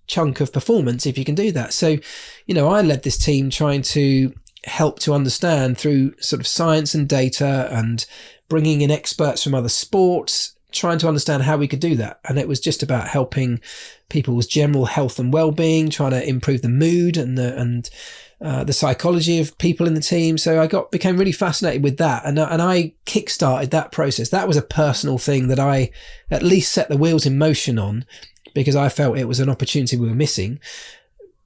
chunk of performance if you can do that. So, you know, I led this team trying to help to understand through sort of science and data and bringing in experts from other sports, trying to understand how we could do that. And it was just about helping people's general health and well-being, trying to improve the mood and the psychology of people in the team. So I became really fascinated with that, and I kickstarted that process. That was a personal thing that I at least set the wheels in motion on, because I felt it was an opportunity we were missing.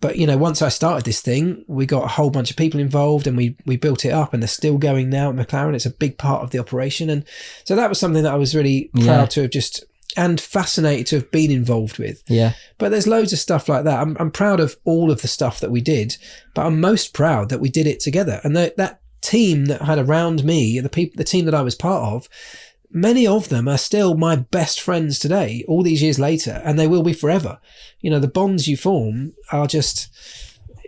But, you know, once I started this thing, we got a whole bunch of people involved, and we built it up, and they're still going now at McLaren. It's a big part of the operation. And so that was something that I was really proud to have and fascinated to have been involved with. Yeah. But there's loads of stuff like that. I'm proud of all of the stuff that we did, but I'm most proud that we did it together. And that team that I had around me, the team that I was part of, many of them are still my best friends today, all these years later, and they will be forever. You know, the bonds you form are just,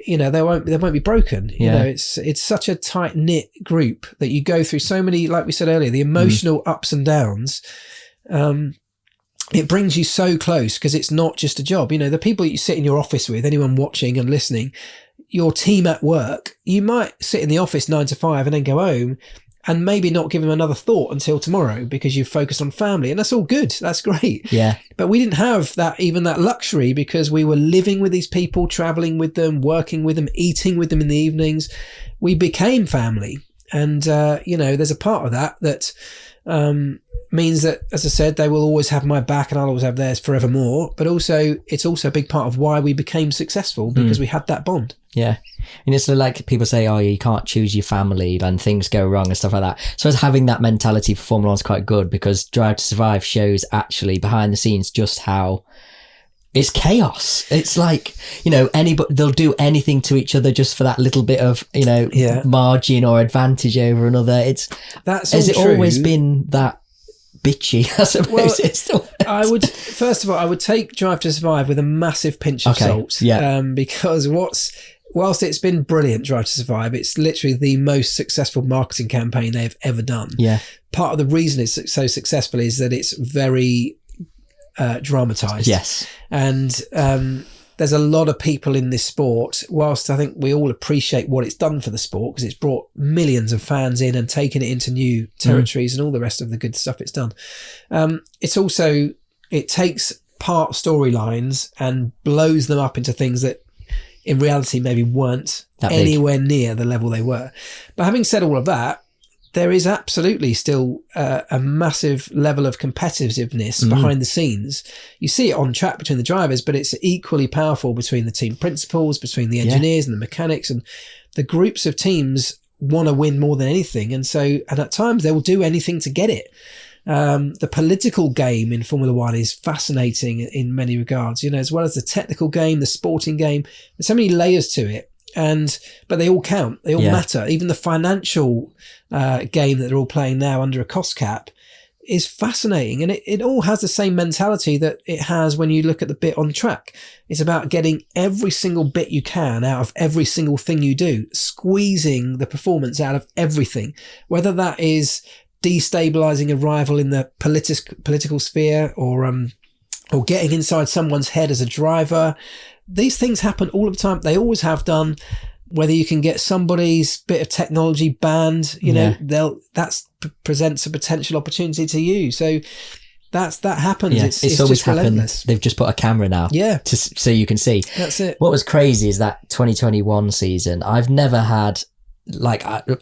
you know, they won't be broken. You know, it's such a tight knit group that you go through so many, like we said earlier, the emotional ups and downs. it brings you so close because it's not just a job. You know, the people you sit in your office with, anyone watching and listening, your team at work, you might sit in the office 9 to 5 and then go home and maybe not give them another thought until tomorrow because you've focused on family, and that's all good. That's great. Yeah. But we didn't have even that luxury because we were living with these people, traveling with them, working with them, eating with them in the evenings. We became family. And, you know, there's a part of that means that, as I said, they will always have my back and I'll always have theirs forevermore. But also, it's also a big part of why we became successful because we had that bond. Yeah. And it's like people say, oh, you can't choose your family and things go wrong and stuff like that. So as having that mentality for Formula 1 is quite good because Drive to Survive shows actually behind the scenes just how it's chaos. It's like, you know, anybody, they'll do anything to each other just for that little bit of, you know, margin or advantage over another. Has it always been that bitchy? I suppose. Well, it's still I would take Drive to Survive with a massive pinch of salt. Yeah. Because whilst it's been brilliant, Drive to Survive, it's literally the most successful marketing campaign they've ever done. Yeah. Part of the reason it's so successful is that it's very dramatized. Yes. And there's a lot of people in this sport, whilst I think we all appreciate what it's done for the sport because it's brought millions of fans in and taken it into new territories and all the rest of the good stuff it's done. It takes part storylines and blows them up into things that in reality maybe weren't anywhere near the level they were. But having said all of that, there is absolutely still a massive level of competitiveness behind the scenes. You see it on track between the drivers, but it's equally powerful between the team principals, between the engineers and the mechanics, and the groups of teams want to win more than anything. And at times they will do anything to get it. The political game in Formula 1 is fascinating in many regards, you know, as well as the technical game, the sporting game. There's so many layers to it. But they all count. They all matter. Even the financial game that they're all playing now under a cost cap is fascinating. And it all has the same mentality that it has when you look at the bit on track. It's about getting every single bit you can out of every single thing you do, squeezing the performance out of everything, whether that is destabilizing a rival in the political sphere or getting inside someone's head as a driver. These things happen all the time. They always have done. Whether you can get somebody's bit of technology banned, you know, that presents a potential opportunity to you. So that happens. Yeah, it's always just happened. Relentless. They've just put a camera now, so you can see. That's it. What was crazy is that 2021 season. I've never had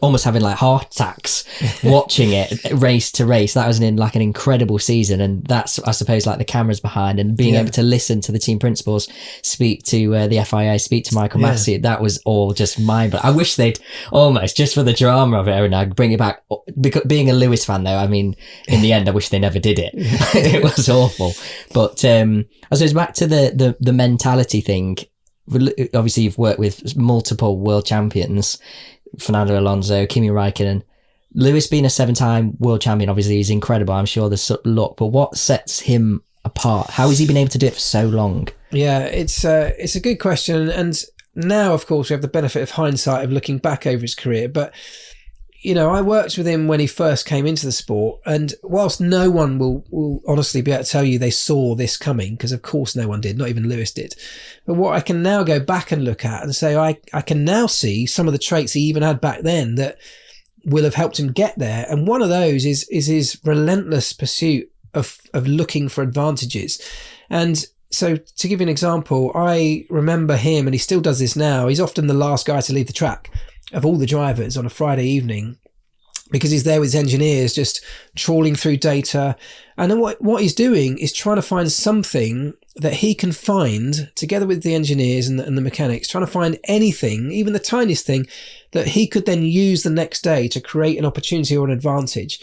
almost having like heart attacks watching it race to race. That was an incredible season, and that's, I suppose, like the cameras behind and being able to listen to the team principals speak to the FIA, speak to Michael Massey. That was all just mind-blowing. I wish they'd almost, just for the drama of it every now, bring it back. Because being a Lewis fan though, I mean, in the end I wish they never did it. It was awful. But I suppose back to the mentality thing. Obviously you've worked with multiple world champions, Fernando Alonso, Kimi Räikkönen. Lewis being a 7-time world champion, obviously, is incredible. I'm sure there's luck, but what sets him apart? How has he been able to do it for so long? Yeah, it's a good question. And now, of course, we have the benefit of hindsight of looking back over his career. But, you know, I worked with him when he first came into the sport. And whilst no one will honestly be able to tell you they saw this coming, because of course no one did, not even Lewis did. But what I can now go back and look at and say, I can now see some of the traits he even had back then that will have helped him get there. And one of those is his relentless pursuit of looking for advantages. And so to give you an example, I remember him, and he still does this now. He's often the last guy to leave the track of all the drivers on a Friday evening, because he's there with his engineers just trawling through data. And then what he's doing is trying to find something that he can find together with the engineers and the mechanics, trying to find anything, even the tiniest thing, that he could then use the next day to create an opportunity or an advantage.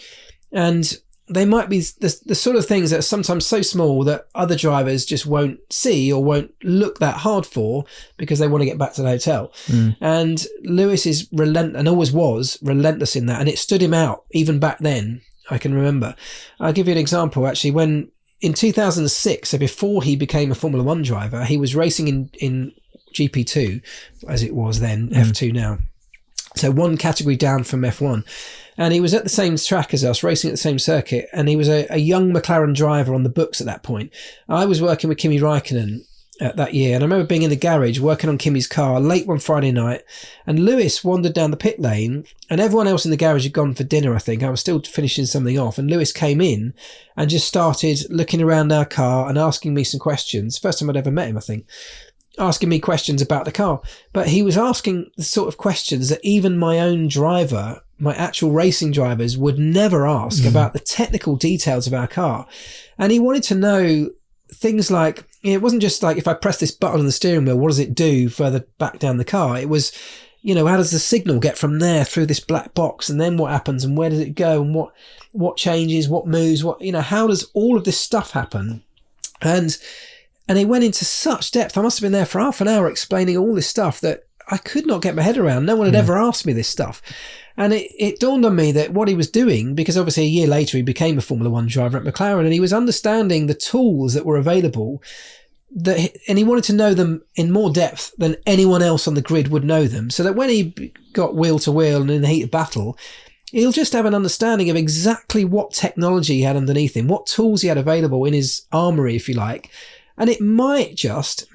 And they might be the sort of things that are sometimes so small that other drivers just won't see or won't look that hard for because they want to get back to the hotel. And Lewis is relentless, and always was relentless in that. And it stood him out even back then, I can remember. I'll give you an example, actually. When in 2006, so before he became a Formula 1 driver, he was racing in GP2, as it was then, F2 now. So one category down from F1. And he was at the same track as us, racing at the same circuit. And he was a young McLaren driver on the books at that point. I was working with Kimi Räikkönen that year. And I remember being in the garage working on Kimi's car late one Friday night. And Lewis wandered down the pit lane and everyone else in the garage had gone for dinner, I think. I was still finishing something off. And Lewis came in and just started looking around our car and asking me some questions. First time I'd ever met him, I think. Asking me questions about the car. But he was asking the sort of questions that even my own driver, my actual racing drivers, would never ask about the technical details of our car. And he wanted to know things like, it wasn't just like, if I press this button on the steering wheel, what does it do further back down the car? It was, how does the signal get from there through this black box? And then what happens and where does it go? And what changes, what moves, how does all of this stuff happen? And he went into such depth. I must have been there for half an hour explaining all this stuff that I could not get my head around. No one had ever asked me this stuff. And it dawned on me that what he was doing, because obviously a year later he became a Formula One driver at McLaren, and he was understanding the tools that were available, and he wanted to know them in more depth than anyone else on the grid would know them, so that when he got wheel to wheel and in the heat of battle, he'll just have an understanding of exactly what technology he had underneath him, what tools he had available in his armory, if you like. And it might just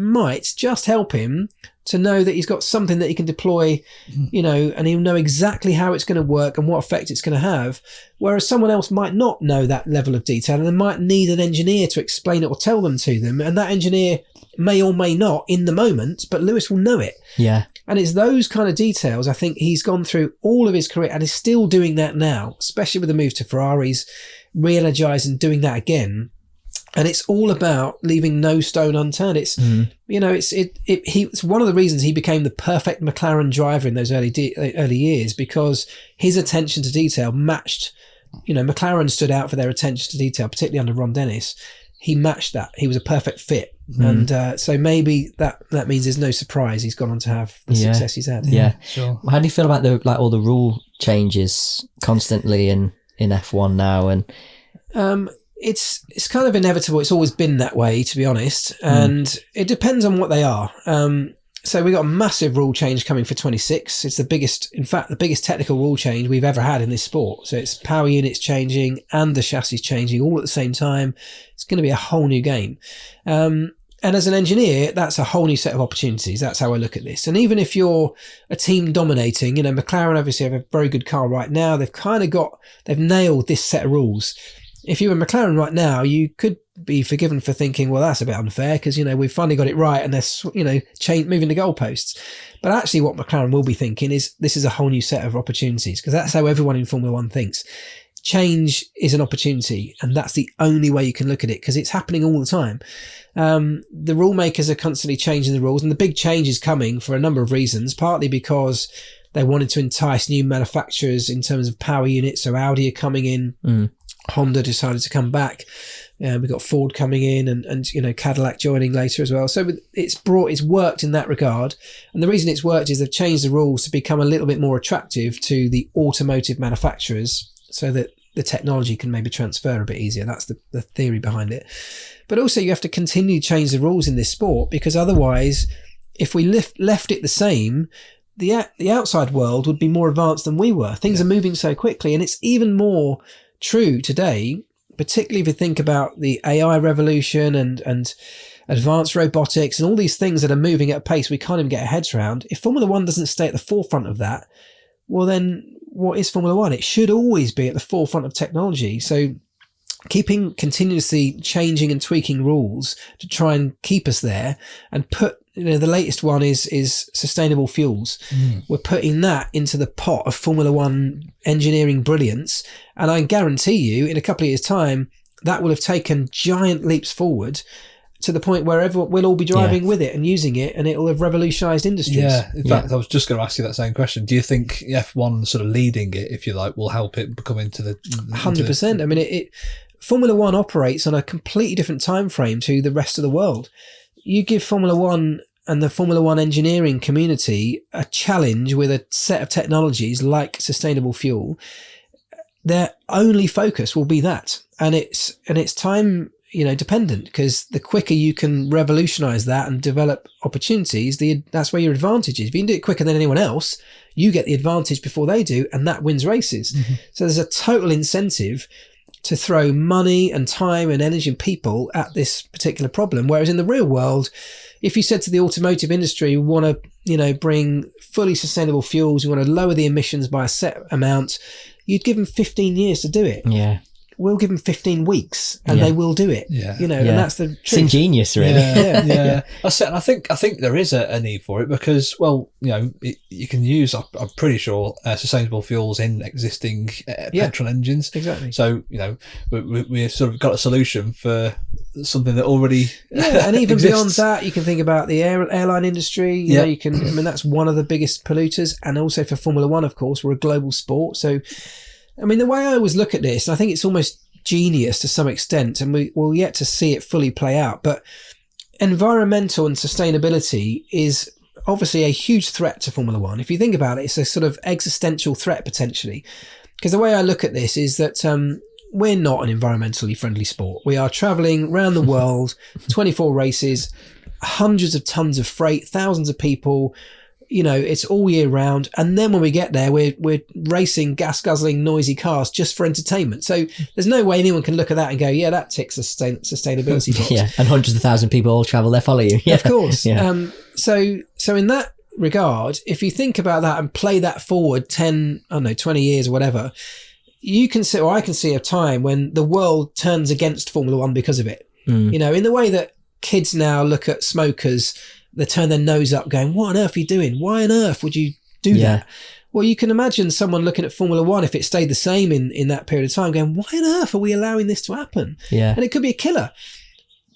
help him to know that he's got something that he can deploy, and he'll know exactly how it's going to work and what effect it's going to have. Whereas someone else might not know that level of detail, and they might need an engineer to explain it or tell them to them. And that engineer may or may not in the moment, but Lewis will know it. Yeah. And it's those kind of details. I think he's gone through all of his career and is still doing that now, especially with the move to Ferraris, re-energized and doing that again. And it's all about leaving no stone unturned. It's, it's one of the reasons he became the perfect McLaren driver in those early years, because his attention to detail matched, McLaren stood out for their attention to detail, particularly under Ron Dennis. He matched that. He was a perfect fit. And so maybe that means there's no surprise he's gone on to have the success he's had. Yeah. Sure. How do you feel about all the rule changes constantly in F1 now? And It's kind of inevitable. It's always been that way, to be honest. And it depends on what they are. So we got a massive rule change coming for 26. It's the biggest technical rule change we've ever had in this sport. So it's power units changing and the chassis changing all at the same time. It's going to be a whole new game. And as an engineer, that's a whole new set of opportunities. That's how I look at this. And even if you're a team dominating, McLaren obviously have a very good car right now. They've nailed this set of rules. If you were McLaren right now, you could be forgiven for thinking, well, that's a bit unfair because, we've finally got it right and they're, moving the goalposts. But actually what McLaren will be thinking is this is a whole new set of opportunities, because that's how everyone in Formula One thinks. Change is an opportunity, and that's the only way you can look at it, because it's happening all the time. The rule makers are constantly changing the rules, and the big change is coming for a number of reasons, partly because they wanted to entice new manufacturers in terms of power units. So Audi are coming in. Honda decided to come back. We've got Ford coming in and Cadillac joining later as well. So it's worked in that regard. And the reason it's worked is they've changed the rules to become a little bit more attractive to the automotive manufacturers so that the technology can maybe transfer a bit easier. That's the theory behind it. But also you have to continue to change the rules in this sport, because otherwise, if we left it the same, the outside world would be more advanced than we were. Things are moving so quickly, and it's even more true today, particularly if you think about the AI revolution and advanced robotics and all these things that are moving at a pace we can't even get our heads around. If Formula One doesn't stay at the forefront of that, well then what is Formula One? It should always be at the forefront of technology. So keeping continuously changing and tweaking rules to try and keep us there, and put, the latest one is sustainable fuels. We're putting that into the pot of Formula One engineering brilliance. And I guarantee you in a couple of years' time, that will have taken giant leaps forward to the point where everyone will all be driving with it and using it, and it will have revolutionized industries. Yeah, in fact, I was just going to ask you that same question. Do you think F1 sort of leading it, if you like, will help it come into the 100%? I mean, Formula One operates on a completely different time frame to the rest of the world. You give Formula One and the Formula One engineering community a challenge with a set of technologies like sustainable fuel, their only focus will be that. And it's time, dependent, because the quicker you can revolutionize that and develop opportunities, that's where your advantage is. If you can do it quicker than anyone else, you get the advantage before they do, and that wins races. So there's a total incentive to throw money and time and energy and people at this particular problem. Whereas in the real world, if you said to the automotive industry, we want to, bring fully sustainable fuels, we want to lower the emissions by a set amount, you'd give them 15 years to do it. Yeah. We'll give them 15 weeks and they will do it. Yeah. And that's the truth. It's ingenious, really. Yeah. That's it. And I think there is a need for it because, well, you can use, I'm pretty sure, sustainable fuels in existing petrol engines. Exactly. So, we've sort of got a solution for something that already and even exists. beyond that, you can think about the airline industry. You can, that's one of the biggest polluters. And also for Formula One, of course, we're a global sport. So, the way I always look at this, and I think it's almost genius to some extent, and we'll yet to see it fully play out, but environmental and sustainability is obviously a huge threat to Formula One. If you think about it, it's a sort of existential threat potentially. Because the way I look at this is that we're not an environmentally friendly sport. We are travelling around the world, 24 races, hundreds of tons of freight, thousands of people. It's all year round. And then when we get there, we're racing gas-guzzling, noisy cars just for entertainment. So there's no way anyone can look at that and go, yeah, that ticks a sustainability box. Yeah, and hundreds of thousands of people all travel there, follow you. Yeah. Of course. Yeah. So in that regard, if you think about that and play that forward 10, 20 years or whatever, I can see a time when the world turns against Formula One because of it. In the way that kids now look at smokers, they turn their nose up going, what on earth are you doing? Why on earth would you do that? Well, you can imagine someone looking at Formula One, if it stayed the same in that period of time, going, why on earth are we allowing this to happen? Yeah. And it could be a killer.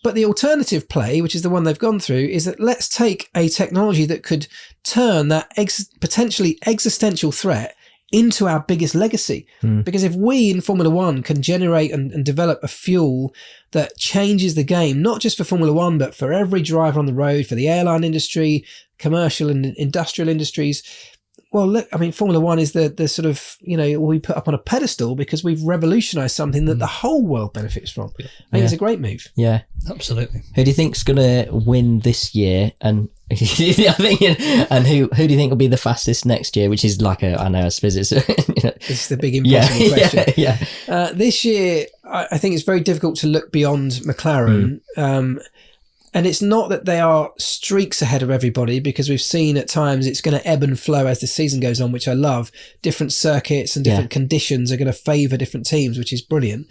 But the alternative play, which is the one they've gone through, is that let's take a technology that could turn that potentially existential threat into our biggest legacy. Because if we in Formula One can generate and develop a fuel that changes the game, not just for Formula One, but for every driver on the road, for the airline industry, commercial and industrial industries. Well, look, Formula One is the sort of, we put up on a pedestal because we've revolutionized something that the whole world benefits from. I think it's a great move. Yeah, absolutely. Who do you think's going to win this year? And and who do you think will be the fastest next year? Which is I suppose it's it's the big impossible question. Yeah. This year, I think it's very difficult to look beyond McLaren. And it's not that they are streaks ahead of everybody, because we've seen at times it's going to ebb and flow as the season goes on, which I love. Different circuits and different conditions are going to favour different teams, which is brilliant.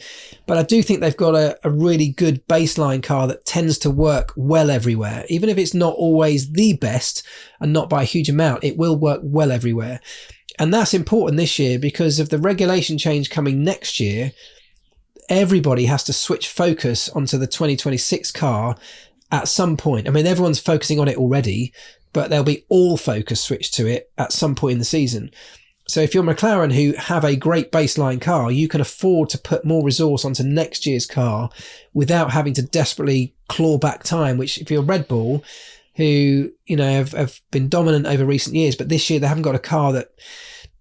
But I do think they've got a really good baseline car that tends to work well everywhere. Even if it's not always the best and not by a huge amount, it will work well everywhere. And that's important this year because of the regulation change coming next year. Everybody has to switch focus onto the 2026 car at some point. Everyone's focusing on it already, but there'll be all focus switched to it at some point in the season. So if you're McLaren, who have a great baseline car, you can afford to put more resource onto next year's car without having to desperately claw back time, which if you're Red Bull, who, have been dominant over recent years, but this year they haven't got a car that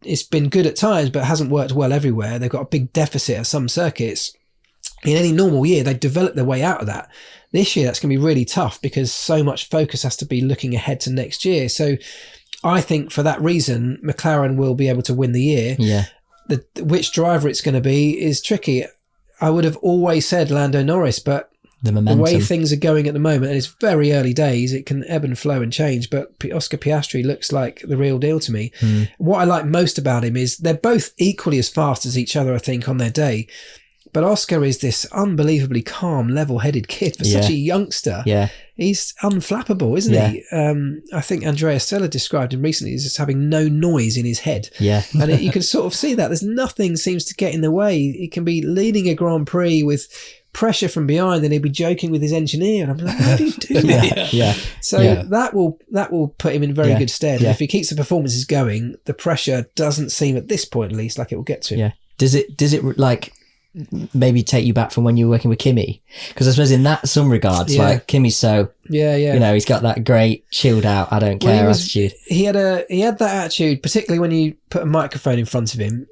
it's been good at times, but hasn't worked well everywhere. They've got a big deficit at some circuits. In any normal year, they develop their way out of that. This year, that's going to be really tough because so much focus has to be looking ahead to next year. So I think for that reason, McLaren will be able to win the year. Yeah. Which driver it's going to be is tricky. I would have always said Lando Norris, but the way things are going at the moment, and it's very early days, it can ebb and flow and change, but Oscar Piastri looks like the real deal to me. What I like most about him is they're both equally as fast as each other, I think, on their day. But Oscar is this unbelievably calm, level-headed kid for such a youngster. Yeah. He's unflappable, isn't he? I think Andrea Stella described him recently as just having no noise in his head. Yeah. And you can sort of see that. There's nothing seems to get in the way. He can be leading a Grand Prix with pressure from behind, and he'll be joking with his engineer. And I'm like, how do you do that? So that will put him in very good stead. And if he keeps the performances going, the pressure doesn't seem, at this point at least, like it will get to him. Yeah. Does it maybe take you back from when you were working with Kimi? Because I suppose in some regards, Kimi's so he's got that great chilled out, I don't care attitude. He had that attitude, particularly when you put a microphone in front of him.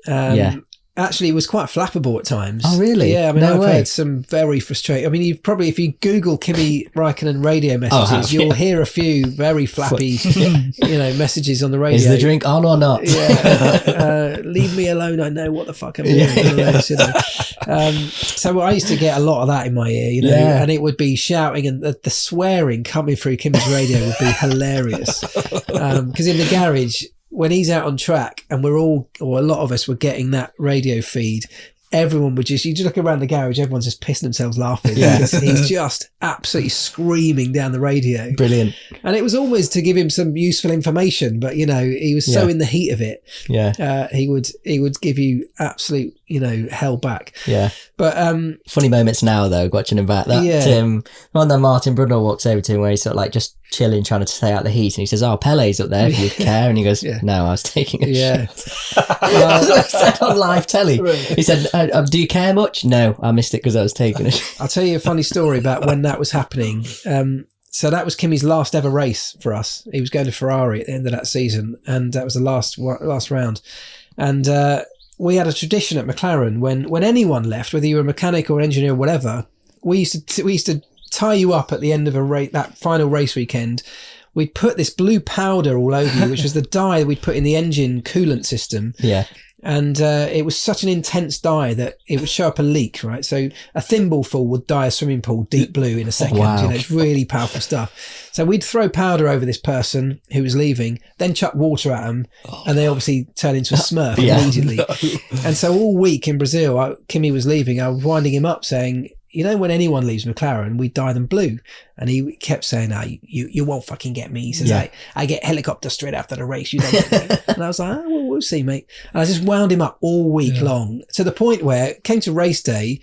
actually it was quite flappable at times. Oh, really? Yeah, I mean, No I've way. heard some very frustrating. I mean, you've probably, if you Google Kimi Räikkönen radio messages, you'll hear a few very flappy, messages on the radio. Is the drink on or not? Yeah. Leave me alone. I know what the fuck I'm doing. So I used to get a lot of that in my ear, and it would be shouting, and the swearing coming through Kimi's radio would be hilarious. Because in the garage, when he's out on track and we're all, or a lot of us were getting that radio feed, everyone would just, you just look around the garage, everyone's just pissing themselves laughing. Because he's just absolutely screaming down the radio. Brilliant. And it was almost to give him some useful information, but he was so in the heat of it. Yeah. He would give you absolute, hell back. Yeah. But funny moments now though, watching him back. That one that Martin Brundle walks over to him where he's sort of like just chilling, trying to stay out the heat, and he says, "Oh, Pele's up there if you care," and he goes, "No, I was taking a shit." I said on live telly. Right. He said, "Do you care much?" "No, I missed it because I was taking a shit." I'll tell you a funny story about when that was happening. So that was Kimi's last ever race for us. He was going to Ferrari at the end of that season, and that was the last round. And we had a tradition at McLaren when anyone left, whether you were a mechanic or engineer or whatever, we used to tie you up at the end of a race, that final race weekend. We'd put this blue powder all over you, which was the dye we'd put in the engine coolant system. Yeah. And it was such an intense dye that it would show up a leak, right? So a thimbleful would dye a swimming pool deep blue in a second. Wow. It's really powerful stuff. So we'd throw powder over this person who was leaving, then chuck water at them, and they obviously turn into a Smurf immediately. No. And so all week in Brazil, Kimi was leaving, I was winding him up saying, when anyone leaves McLaren, we dye them blue. And he kept saying, you won't fucking get me. He says, I get helicopter straight after the race. You don't get me. And I was like, well, we'll see, mate. And I just wound him up all week long, to the point where it came to race day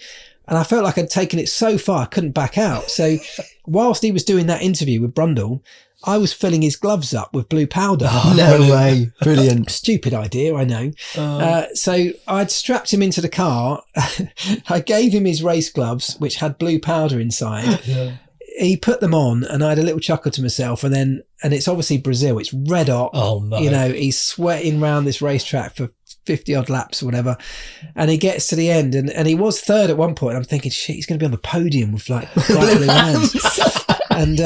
and I felt like I'd taken it so far, I couldn't back out. So whilst he was doing that interview with Brundle, I was filling his gloves up with blue powder. Oh, no way. Brilliant. Stupid idea, I know. So I'd strapped him into the car. I gave him his race gloves, which had blue powder inside. Yeah. He put them on and I had a little chuckle to myself. And it's obviously Brazil. It's red hot. Oh, no. He's sweating around this racetrack for 50 odd laps or whatever. And he gets to the end and he was third at one point. I'm thinking, shit, he's going to be on the podium with like bright blue hands. And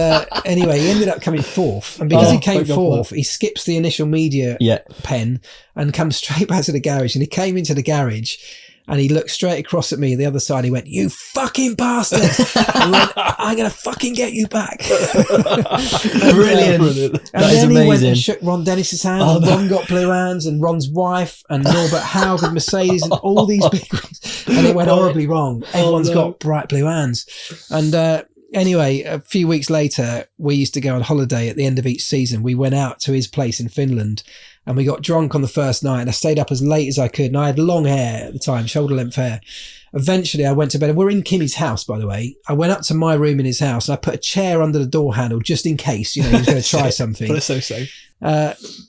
anyway, he ended up coming fourth. And because he came fourth, he skips the initial media pen and comes straight back to the garage. And he came into the garage and he looked straight across at me, the other side. He went, "You fucking bastard." He went, "I'm going to fucking get you back." Brilliant. And then he went and shook Ron Dennis's hand. And Ron got blue hands, and Ron's wife, and Norbert Haug with Mercedes, and all these big ones. And it went horribly wrong. Everyone's got bright blue hands. And anyway, a few weeks later, we used to go on holiday at the end of each season. We went out to his place in Finland and we got drunk on the first night and I stayed up as late as I could. And I had long hair at the time, shoulder length hair. Eventually I went to bed and we're in Kimi's house, by the way. I went up to my room in his house and I put a chair under the door handle just in case, he was going to try something. But it's so safe.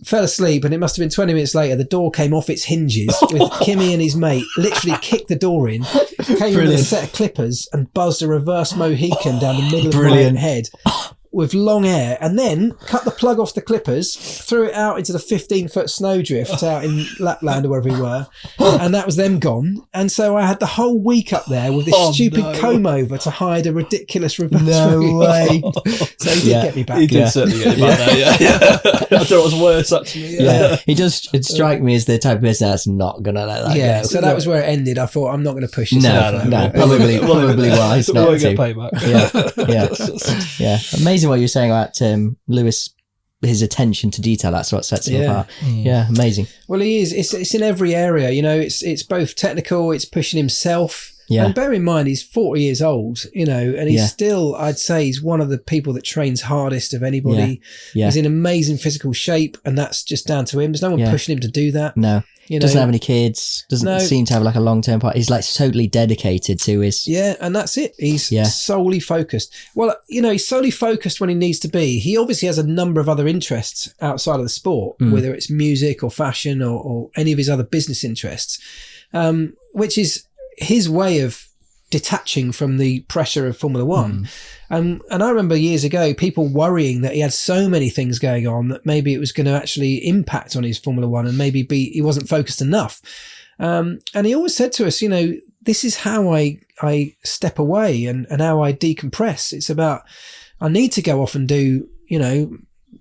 Fell asleep and it must have been 20 minutes later. The door came off its hinges with Kimi and his mate literally kicked the door in, came in with a set of clippers and buzzed a reverse Mohican down the middle of my head with long hair, and then cut the plug off the clippers, threw it out into the 15-foot snowdrift out in Lapland or wherever we were, and that was them gone. And so I had the whole week up there with this stupid comb over to hide a ridiculous reverse. No way. So he did get me back. He did certainly get me back there, I thought it was worse actually. He does strike me as the type of person that's not going to let that go. So that was where it ended. I thought, I'm not going to push this. No, probably wise not we'll to. Get payback. Yeah. Amazing what you're saying about Lewis, his attention to detail. That's what sets him apart. Yeah, amazing. Well, he is. It's in every area. It's both technical. It's pushing himself. Yeah. And bear in mind, he's 40 years old. And he's still, I'd say, he's one of the people that trains hardest of anybody. Yeah. He's in amazing physical shape, and that's just down to him. There's no one pushing him to do that. No. Doesn't have any kids, doesn't seem to have like a long-term part. He's like totally dedicated to his... Yeah, and that's it. He's solely focused. Well, he's solely focused when he needs to be. He obviously has a number of other interests outside of the sport, whether it's music or fashion or any of his other business interests, which is his way of detaching from the pressure of Formula One. And I remember years ago, people worrying that he had so many things going on that maybe it was going to actually impact on his Formula One and maybe he wasn't focused enough. And he always said to us, this is how I step away and how I decompress. It's about, I need to go off and do,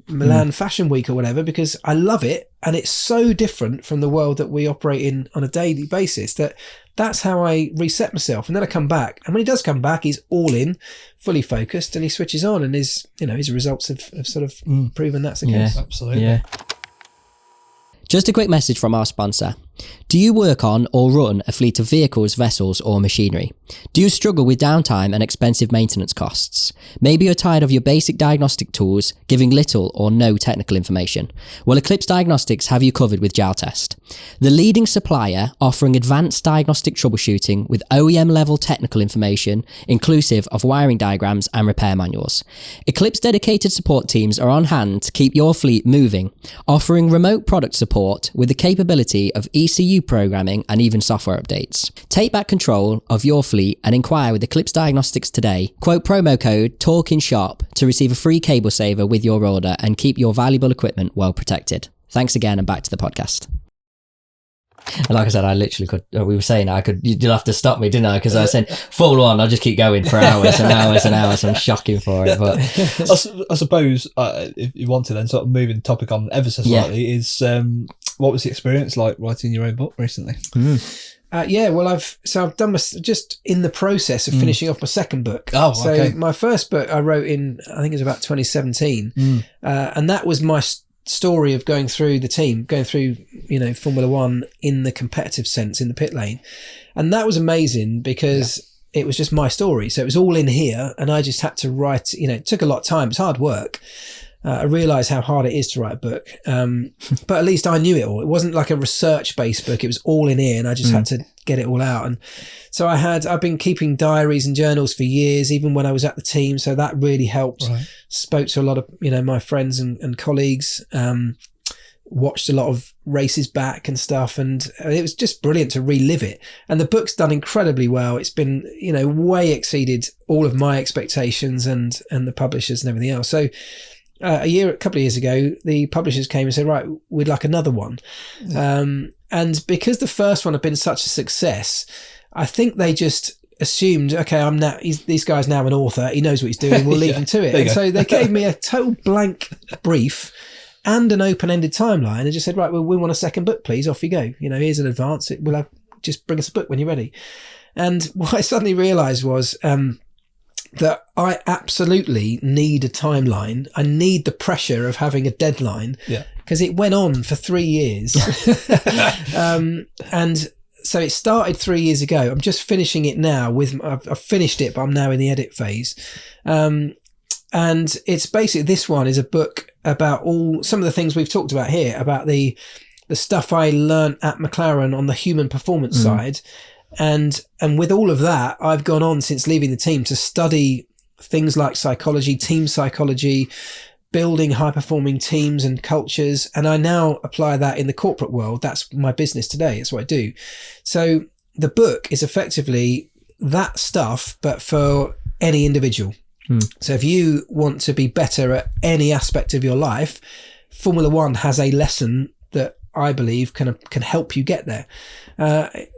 Milan Fashion Week or whatever, because I love it. And it's so different from the world that we operate in on a daily basis that's how I reset myself. And then I come back. And when he does come back, he's all in, fully focused, and he switches on, and his results have sort of proven that's the case. Absolutely. Yeah. Just a quick message from our sponsor. Do you work on or run a fleet of vehicles, vessels, or machinery? Do you struggle with downtime and expensive maintenance costs? Maybe you're tired of your basic diagnostic tools giving little or no technical information. Well, Eclipse Diagnostics have you covered with Jaltest, the leading supplier offering advanced diagnostic troubleshooting with OEM-level technical information, inclusive of wiring diagrams and repair manuals. Eclipse dedicated support teams are on hand to keep your fleet moving, offering remote product support with the capability of ECU programming and even software updates. Take back control of your fleet and inquire with Eclipse Diagnostics today. Quote promo code Talkin Shop to receive a free cable saver with your order and keep your valuable equipment well protected. Thanks again, and back to the podcast. And like I said, I literally could, we were saying you'll have to stop me, didn't I? Because I said, full on, I'll just keep going for hours and hours and hours. I'm shocking for it. But I suppose, if you want to then sort of moving the topic on ever so slightly, is what was the experience like writing your own book recently? Well, I've done just in the process of finishing off my second book. Okay. My first book I wrote in, I think it was about 2017. And that was my story of going through the team, going through, Formula One in the competitive sense in the pit lane. And that was amazing because it was just my story. So it was all in here, and I just had to write, it took a lot of time. It's hard work. I realised how hard it is to write a book. But at least I knew it all. It wasn't like a research-based book. It was all in here, and I just had to get it all out. And so I've been keeping diaries and journals for years, even when I was at the team. So that really helped. Right. Spoke to a lot of, my friends and colleagues, watched a lot of races back and stuff. And it was just brilliant to relive it. And the book's done incredibly well. It's been, way exceeded all of my expectations and the publishers and everything else. So a couple of years ago, the publishers came and said, right, we'd like another one. And because the first one had been such a success, I think they just assumed, okay, this guy's now an author. He knows what he's doing. We'll leave him to it. And so they gave me a total blank brief and an open-ended timeline and just said, right, well, we want a second book, please. Off you go. Here's an advance. Just bring us a book when you're ready. And what I suddenly realized was, that I absolutely need a timeline. I need the pressure of having a deadline because it went on for 3 years. And so it started 3 years ago. I'm just finishing it now I've finished it, but I'm now in the edit phase. And it's basically, this one is a book about some of the things we've talked about here, about the stuff I learned at McLaren on the human performance side. And with all of that, I've gone on since leaving the team to study things like psychology, team psychology, building high-performing teams and cultures. And I now apply that in the corporate world. That's my business today. That's what I do. So the book is effectively that stuff, but for any individual. So if you want to be better at any aspect of your life, Formula One has a lesson that I believe can help you get there.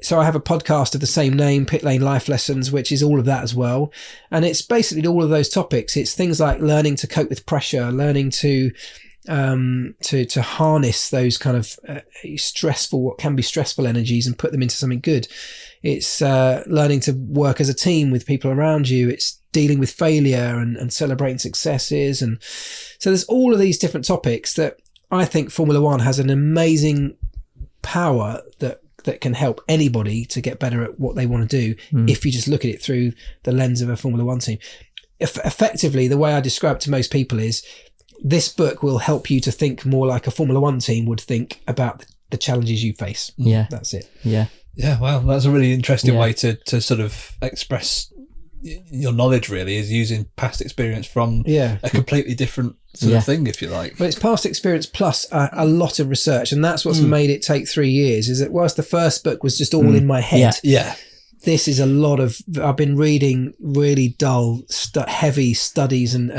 So I have a podcast of the same name, Pitlane Life Lessons, which is all of that as well. And it's basically all of those topics. It's things like learning to cope with pressure, learning to harness those kind of what can be stressful energies and put them into something good. It's learning to work as a team with people around you. It's dealing with failure and celebrating successes. And so there's all of these different topics that I think Formula One has an amazing power that can help anybody to get better at what they want to do if you just look at it through the lens of a Formula One team. Effectively, the way I describe it to most people is this book will help you to think more like a Formula One team would think about the challenges you face. Yeah. That's it. Yeah. Yeah, well, that's a really interesting way to sort of express your knowledge, really, is using past experience from a completely different sort of thing, if you like. Well, it's past experience plus a lot of research, and that's what's made it take 3 years, is that whilst the first book was just all in my head, this is a lot of, I've been reading really dull, heavy studies and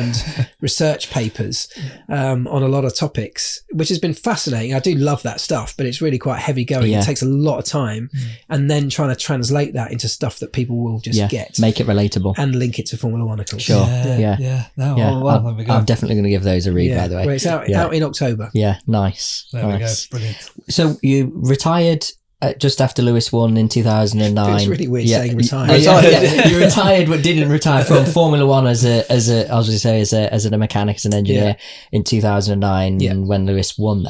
research papers on a lot of topics, which has been fascinating. I do love that stuff, but it's really quite heavy going. It takes a lot of time, and then trying to translate that into stuff that people will just get. Make it relatable. And link it to Formula One, of course. Sure. I'm There definitely going to give those a read, by the way. Well, it's out in October. Yeah, nice. we go. Brilliant. So you retired just after Lewis won in 2009. It's really weird saying retired. You retired, but didn't retire from Formula One as a mechanic, as an engineer in 2009 when Lewis won.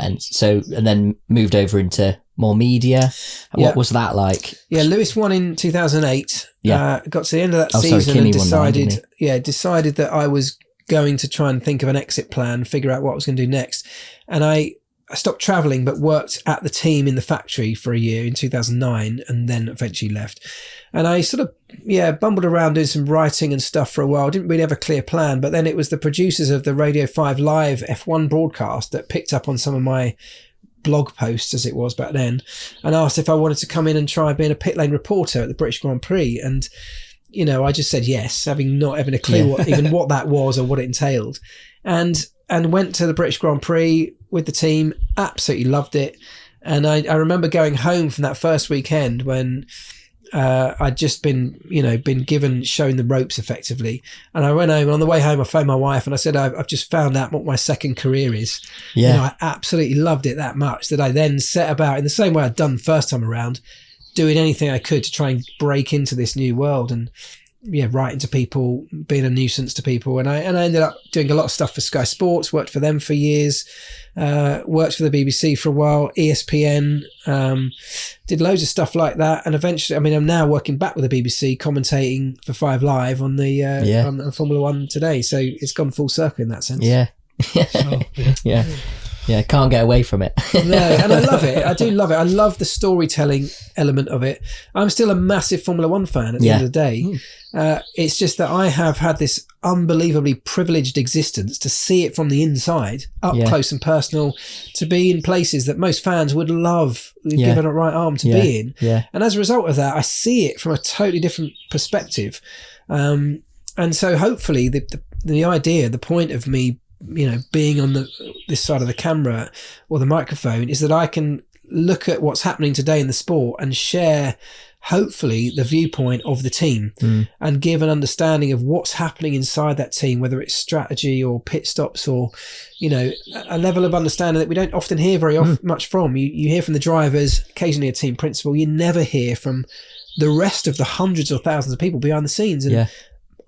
Then moved over into more media. What was that like? Yeah, Lewis won in 2008. Got to the end of that season Kimi and decided that I was going to try and think of an exit plan, figure out what I was going to do next, and I stopped traveling, but worked at the team in the factory for a year in 2009, and then eventually left. And I sort of, bumbled around doing some writing and stuff for a while. Didn't really have a clear plan, but then it was the producers of the Radio 5 Live F1 broadcast that picked up on some of my blog posts, as it was back then, and asked if I wanted to come in and try being a pit lane reporter at the British Grand Prix. And, I just said yes, having not having a clue what that was or what it entailed. And went to the British Grand Prix with the team, absolutely loved it. And I remember going home from that first weekend when I'd just been shown the ropes effectively. And I went home, and on the way home I phoned my wife and I said, I've just found out what my second career is. I absolutely loved it that much that I then set about, in the same way I'd done the first time around, doing anything I could to try and break into this new world and writing to people, being a nuisance to people. And I ended up doing a lot of stuff for Sky Sports, worked for them for years, worked for the BBC for a while, ESPN, did loads of stuff like that. And eventually, I'm now working back with the BBC, commentating for 5 Live on the on Formula One today. So it's gone full circle in that sense. Yeah, can't get away from it. No, and I love it. I do love it. I love the storytelling element of it. I'm still a massive Formula One fan at the end of the day. It's just that I have had this unbelievably privileged existence to see it from the inside, up close and personal, to be in places that most fans would love, given a right arm to be in. And as a result of that, I see it from a totally different perspective. And so hopefully the idea, the point of me being on this side of the camera or the microphone is that I can look at what's happening today in the sport and share, hopefully, the viewpoint of the team and give an understanding of what's happening inside that team, whether it's strategy or pit stops or, a level of understanding that we don't often hear very much from. You hear from the drivers, occasionally a team principal. You never hear from the rest of the hundreds or thousands of people behind the scenes. And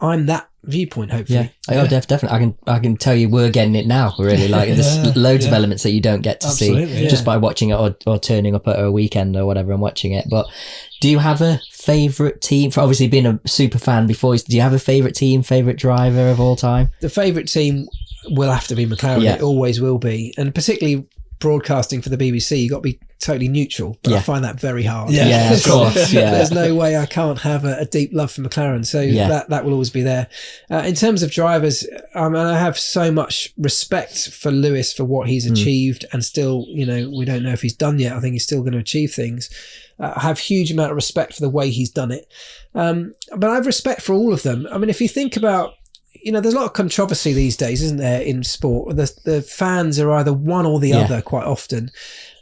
I'm that viewpoint, hopefully. Definitely. I can tell you we're getting it now, really. Like there's loads of elements that you don't get to see just by watching it or turning up at a weekend or whatever and watching it. But do you have a favourite team? For obviously being a super fan before, do you have a favourite team, favourite driver of all time? The favourite team will have to be McLaren. It always will be. And particularly broadcasting for the BBC, you've got to be totally neutral, but I find that very hard. Of course. There's no way I can't have a deep love for McLaren, so that will always be there. In terms of drivers, I have so much respect for Lewis for what he's achieved, and still, we don't know if he's done yet. I think he's still going to achieve things. I have huge amount of respect for the way he's done it, but I have respect for all of them. If you think about, there's a lot of controversy these days, isn't there, in sport? The fans are either one or the other quite often.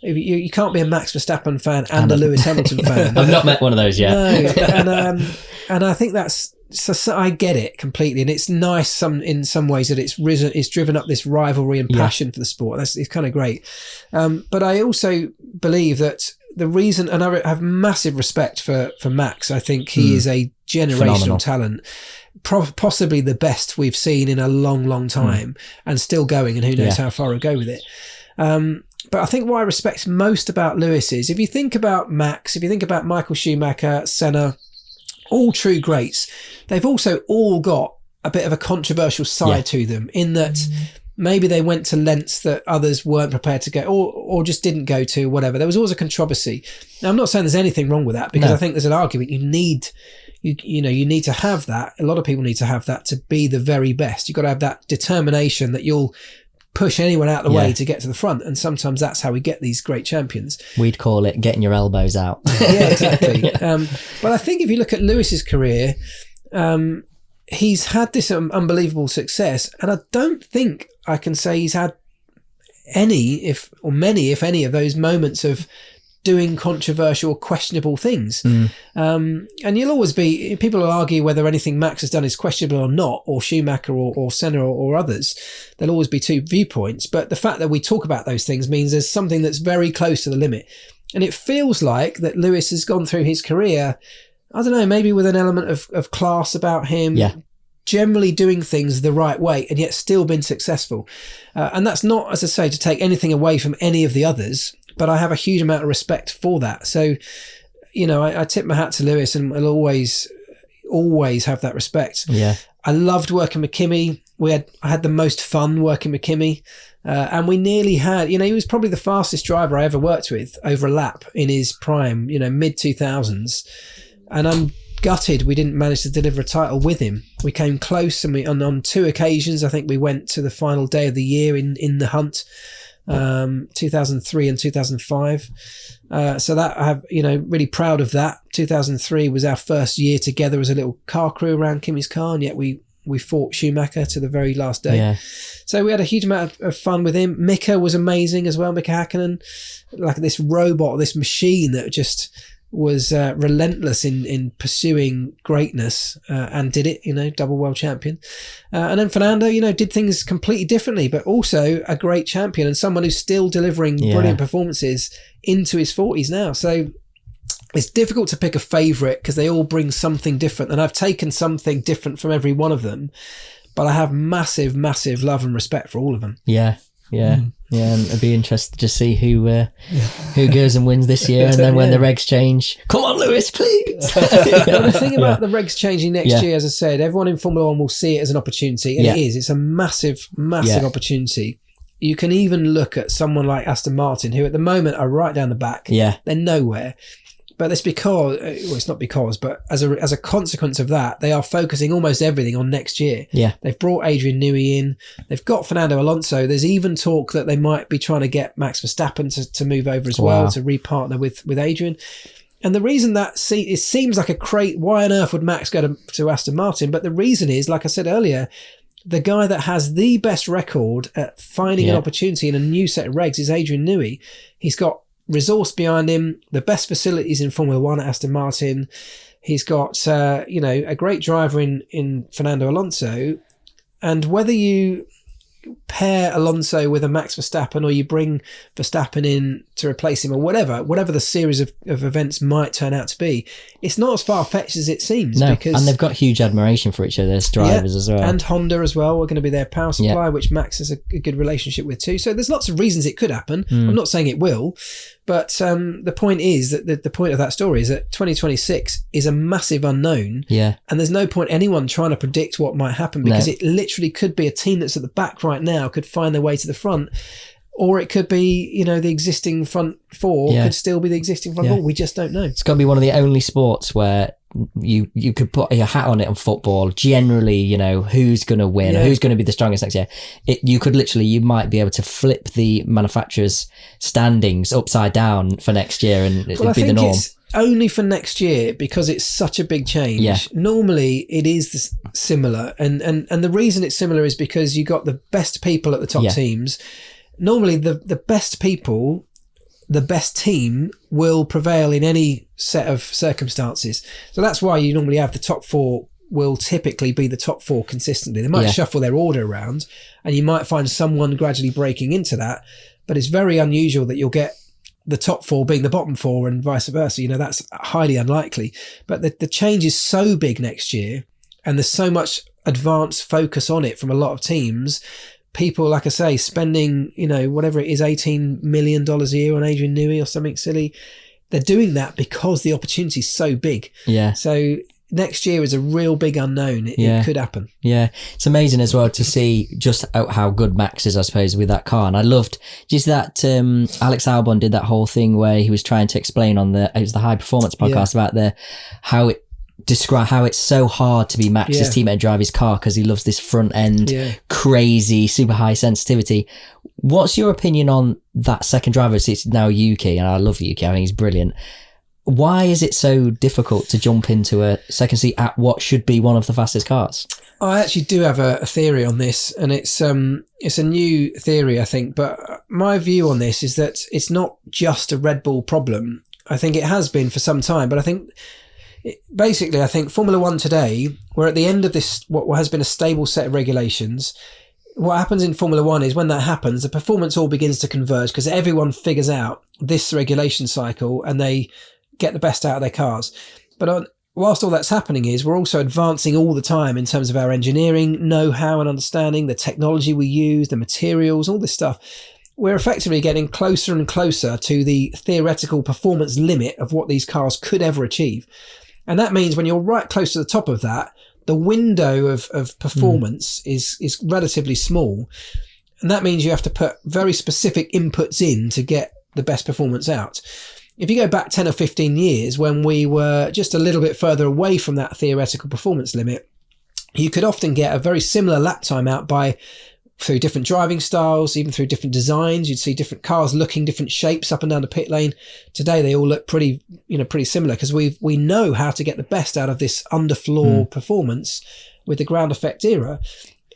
You can't be a Max Verstappen fan and a Lewis Hamilton fan. I've not met one of those yet. No, and I think so I get it completely, and it's nice in some ways that it's driven up this rivalry and passion for the sport. It's kind of great. But I also believe that the reason, and I have massive respect for Max. I think he is a generational talent. Possibly the best we've seen in a long time, and still going, and who knows how far he'll go with it. But I think what I respect most about Lewis is, if you think about Max, if you think about Michael Schumacher, Senna, all true greats, they've also all got a bit of a controversial side to them, in that maybe they went to lengths that others weren't prepared to go, or just didn't go to, whatever. There was always a controversy. Now, I'm not saying there's anything wrong with that, because I think there's an argument. You need to have that. A lot of people need to have that to be the very best. You've got to have that determination that you'll push anyone out of the way to get to the front. And sometimes that's how we get these great champions. We'd call it getting your elbows out. Yeah, exactly. But I think if you look at Lewis's career, he's had this unbelievable success, and I don't think I can say he's had any, if any, of those moments of doing controversial, questionable things. And you'll always be, people will argue whether anything Max has done is questionable or not, or Schumacher or Senna or others. There'll always be two viewpoints. But the fact that we talk about those things means there's something that's very close to the limit. And it feels like that Lewis has gone through his career, I don't know, maybe with an element of class about him. Yeah. Generally doing things the right way and yet still been successful. And that's not, as I say, to take anything away from any of the others, but I have a huge amount of respect for that. So, you know, I tip my hat to Lewis, and I'll always have that respect. Yeah. I loved working with Kimi. I had the most fun working with Kimi. And we nearly had, you know, he was probably the fastest driver I ever worked with over a lap in his prime, you know, mid 2000s. And I'm gutted we didn't manage to deliver a title with him. We came close, and on two occasions, I think we went to the final day of the year in the hunt, 2003 and 2005. So that I have, you know, really proud of that. 2003 was our first year together as a little car crew around Kimi's car, and yet we fought Schumacher to the very last day. Yeah. So we had a huge amount of fun with him. Mika was amazing as well. Mika Häkkinen, like this robot, this machine that just was relentless in pursuing greatness, and did it, you know, double world champion. And then Fernando, you know, did things completely differently, but also a great champion and someone who's still delivering brilliant performances into his 40s now. So it's difficult to pick a favourite because they all bring something different, and I've taken something different from every one of them, but I have massive love and respect for all of them. Yeah, and it'd be interesting to see who goes and wins this year, and then when the regs change, come on Lewis, please. Well, the thing about the regs changing next year, as I said, everyone in Formula 1 will see it as an opportunity, and it is. It's a massive opportunity. You can even look at someone like Aston Martin, who at the moment are right down the back. Yeah. They're nowhere. But it's because, well, it's not because, but as a consequence of that, they are focusing almost everything on next year. Yeah. They've brought Adrian Newey in. They've got Fernando Alonso. There's even talk that they might be trying to get Max Verstappen to move over as well, to repartner with Adrian. And the reason that it seems like why on earth would Max go to Aston Martin? But the reason is, like I said earlier, the guy that has the best record at finding an opportunity in a new set of regs is Adrian Newey. He's got resource behind him, the best facilities in Formula 1 at Aston Martin. He's got, a great driver in Fernando Alonso. And whether you pair Alonso with a Max Verstappen, or you bring Verstappen in to replace him, or whatever the series of events might turn out to be, it's not as far-fetched as it seems. No, because, and they've got huge admiration for each other as drivers as well. And Honda as well are going to be their power supply, which Max has a good relationship with too. So there's lots of reasons it could happen. I'm not saying it will, but the point is that the point of that story is that 2026 is a massive unknown. Yeah. And there's no point anyone trying to predict what might happen, because it literally could be a team that's at the back right now could find their way to the front, or it could be, the existing front four could still be the existing front four. We just don't know. It's got to be one of the only sports where you could put your hat on it on football. Generally, who's going to win, who's going to be the strongest next year. You might be able to flip the manufacturer's standings upside down for next year, and it'd be the norm. It's only for next year because it's such a big change. Yeah. Normally it is similar, and the reason it's similar is because you got the best people at the top teams. Normally the best people, the best team will prevail in any set of circumstances. So that's why you normally have the top four will typically be the top four consistently. They might shuffle their order around, and you might find someone gradually breaking into that, but it's very unusual that you'll get the top four being the bottom four and vice versa. That's highly unlikely. But the change is so big next year, and there's so much advanced focus on it from a lot of teams. People, like I say, spending, whatever it is, $18 million a year on Adrian Newey or something silly. They're doing that because the opportunity is so big. Yeah. So next year is a real big unknown. It could happen. Yeah. It's amazing as well to see just how good Max is, I suppose, with that car. And I loved just that Alex Albon did that whole thing where he was trying to explain on it was the High Performance podcast about how it describe how it's so hard to be Max's teammate and drive his car because he loves this front end, crazy, super high sensitivity. What's your opinion on that second driver? It's now Yuki, and I love Yuki. I think he's brilliant. Why is it so difficult to jump into a second seat at what should be one of the fastest cars? I actually do have a theory on this, and it's a new theory, I think. But my view on this is that it's not just a Red Bull problem. I think it has been for some time, but I think basically, I think Formula One today, we're at the end of this, what has been a stable set of regulations. What happens in Formula One is when that happens, the performance all begins to converge because everyone figures out this regulation cycle and they get the best out of their cars. But whilst all that's happening is we're also advancing all the time in terms of our engineering know-how and understanding, the technology we use, the materials, all this stuff. We're effectively getting closer and closer to the theoretical performance limit of what these cars could ever achieve. And that means when you're right close to the top of that, the window of performance is relatively small. And that means you have to put very specific inputs in to get the best performance out. If you go back 10 or 15 years when we were just a little bit further away from that theoretical performance limit, you could often get a very similar lap time out through different driving styles, even through different designs. You'd see different cars looking different shapes up and down the pit lane. Today, they all look pretty similar because we know how to get the best out of this underfloor performance with the ground effect era.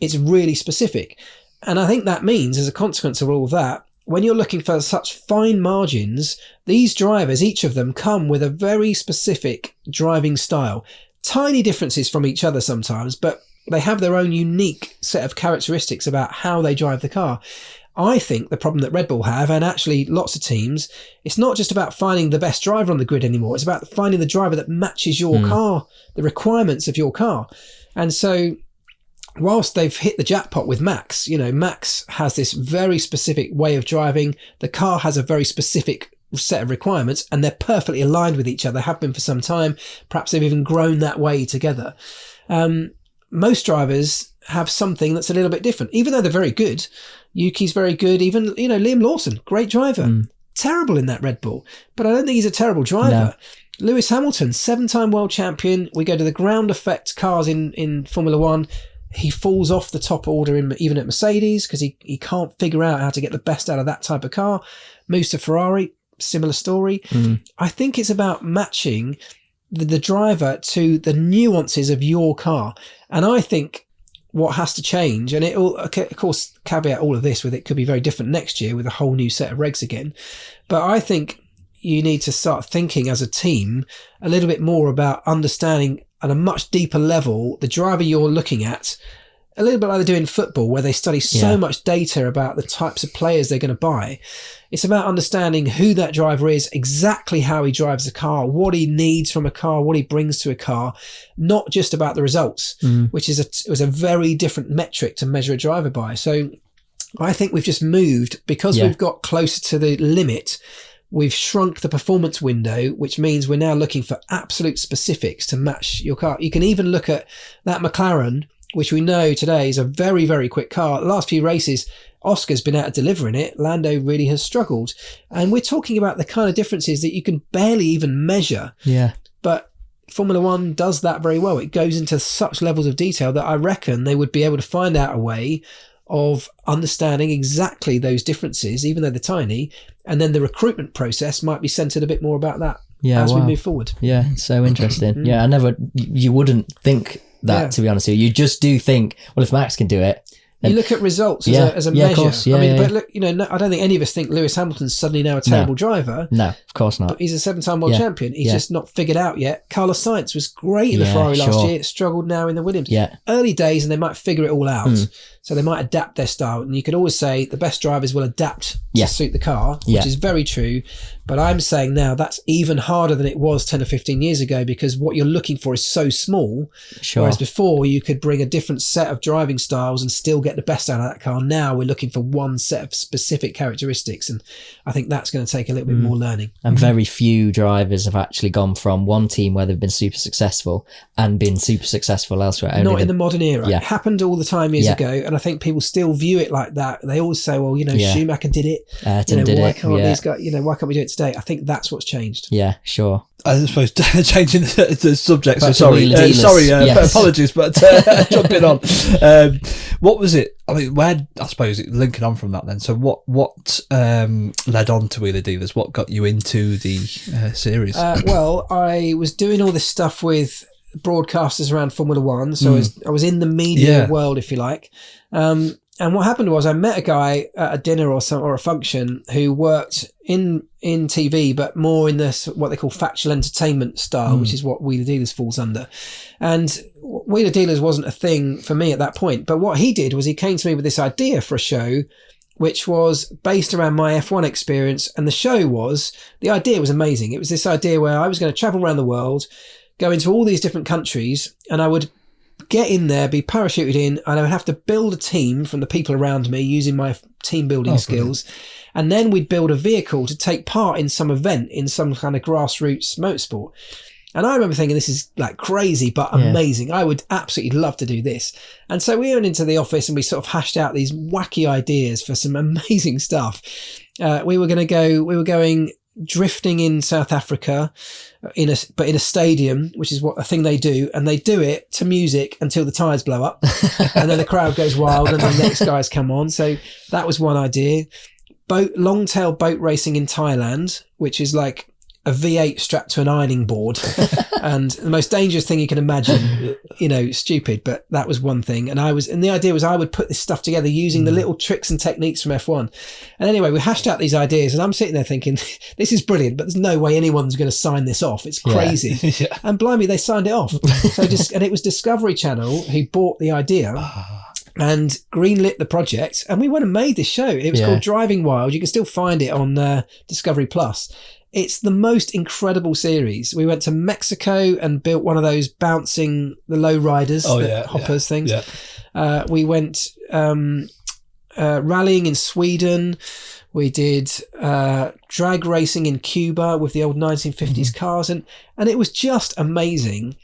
It's really specific. And I think that means, as a consequence of all of that, when you're looking for such fine margins, these drivers, each of them, come with a very specific driving style. Tiny differences from each other sometimes, but they have their own unique set of characteristics about how they drive the car. I think the problem that Red Bull have, and actually lots of teams, it's not just about finding the best driver on the grid anymore. It's about finding the driver that matches your car, the requirements of your car. And so whilst they've hit the jackpot with Max, Max has this very specific way of driving. The car has a very specific set of requirements and they're perfectly aligned with each other, have been for some time. Perhaps they've even grown that way together. Most drivers have something that's a little bit different, even though they're very good. Yuki's very good. Even, Liam Lawson, great driver. Terrible in that Red Bull, but I don't think he's a terrible driver. No. Lewis Hamilton, 7-time world champion. We go to the ground effect cars in Formula One. He falls off the top order even at Mercedes because he can't figure out how to get the best out of that type of car. Moves to Ferrari, similar story. I think it's about matching the driver to the nuances of your car. And I think what has to change, and it will, of course, caveat all of this with it could be very different next year with a whole new set of regs again. But I think you need to start thinking as a team a little bit more about understanding at a much deeper level the driver you're looking at, a little bit like they do in football where they study so much data about the types of players they're going to buy. It's about understanding who that driver is, exactly how he drives the car, what he needs from a car, what he brings to a car, not just about the results, which was a very different metric to measure a driver by. So I think we've just moved because we've got closer to the limit. We've shrunk the performance window, which means we're now looking for absolute specifics to match your car. You can even look at that McLaren, which we know today is a very, very quick car. The last few races, Oscar's been out of delivering it. Lando really has struggled. And we're talking about the kind of differences that you can barely even measure. Yeah. But Formula One does that very well. It goes into such levels of detail that I reckon they would be able to find out a way of understanding exactly those differences, even though they're tiny. And then the recruitment process might be centered a bit more about that as we move forward. Yeah, so interesting. You wouldn't think that, to be honest with you. You just do think, well, if Max can do it. You look at results as a measure. Of course. But look, I don't think any of us think Lewis Hamilton's suddenly now a terrible driver. No, of course not. But he's a 7-time world champion. He's just not figured out yet. Carlos Sainz was great in the Ferrari last year. Struggled now in the Williams. Early days, and they might figure it all out. So they might adapt their style. And you could always say the best drivers will adapt to suit the car, which is very true. But I'm saying now that's even harder than it was 10 or 15 years ago because what you're looking for is so small. Whereas before you could bring a different set of driving styles and still get the best out of that car. Now we're looking for one set of specific characteristics. And I think that's going to take a little bit more learning. And very few drivers have actually gone from one team where they've been super successful and been super successful elsewhere. Not in the modern era. It happened all the time years ago. and I think people still view it like that. They always say, well, Schumacher did it. Ayrton did why it. can't these guys, why can't we do it today? I think that's what's changed. Yeah, sure. I suppose changing the subject. Back So to sorry, yes. apologies, but jumping on. What was it? I mean, where I suppose linking on from that then. So what led on to Wheeler Dealers? What got you into the series? Well, I was doing all this stuff with broadcasters around Formula One, so I was in the media world, if you like. And what happened was I met a guy at a dinner or a function who worked in TV, but more in this what they call factual entertainment style, which is what Wheeler Dealers falls under. And Wheeler Dealers wasn't a thing for me at that point. But what he did was he came to me with this idea for a show, which was based around my F1 experience. And the idea was amazing. It was this idea where I was going to travel around the world, go into all these different countries, and I would get in there, be parachuted in, and I would have to build a team from the people around me using my team building skills. And then we'd build a vehicle to take part in some event, in some kind of grassroots motorsport. And I remember thinking, this is like crazy, but amazing. I would absolutely love to do this. And so we went into the office and we sort of hashed out these wacky ideas for some amazing stuff. We were going drifting in South Africa, but in a stadium, which is a thing they do, and they do it to music until the tyres blow up, and then the crowd goes wild, and the next guys come on. So that was one idea. Long-tail boat racing in Thailand, which is like a V8 strapped to an ironing board, and the most dangerous thing you can imagine. Stupid, but that was one thing. And the idea was I would put this stuff together using the little tricks and techniques from F1. And anyway, we hashed out these ideas, and I'm sitting there thinking, this is brilliant, but there's no way anyone's going to sign this off. It's crazy. And blimey, they signed it off. And it was Discovery Channel who bought the idea and greenlit the project, and we went and made this show. It was called Driving Wild. You can still find it on Discovery Plus. It's the most incredible series. We went to Mexico and built one of those bouncing, the low riders, hoppers things. Yeah. We went rallying in Sweden. We did drag racing in Cuba with the old 1950s cars, and it was just amazing.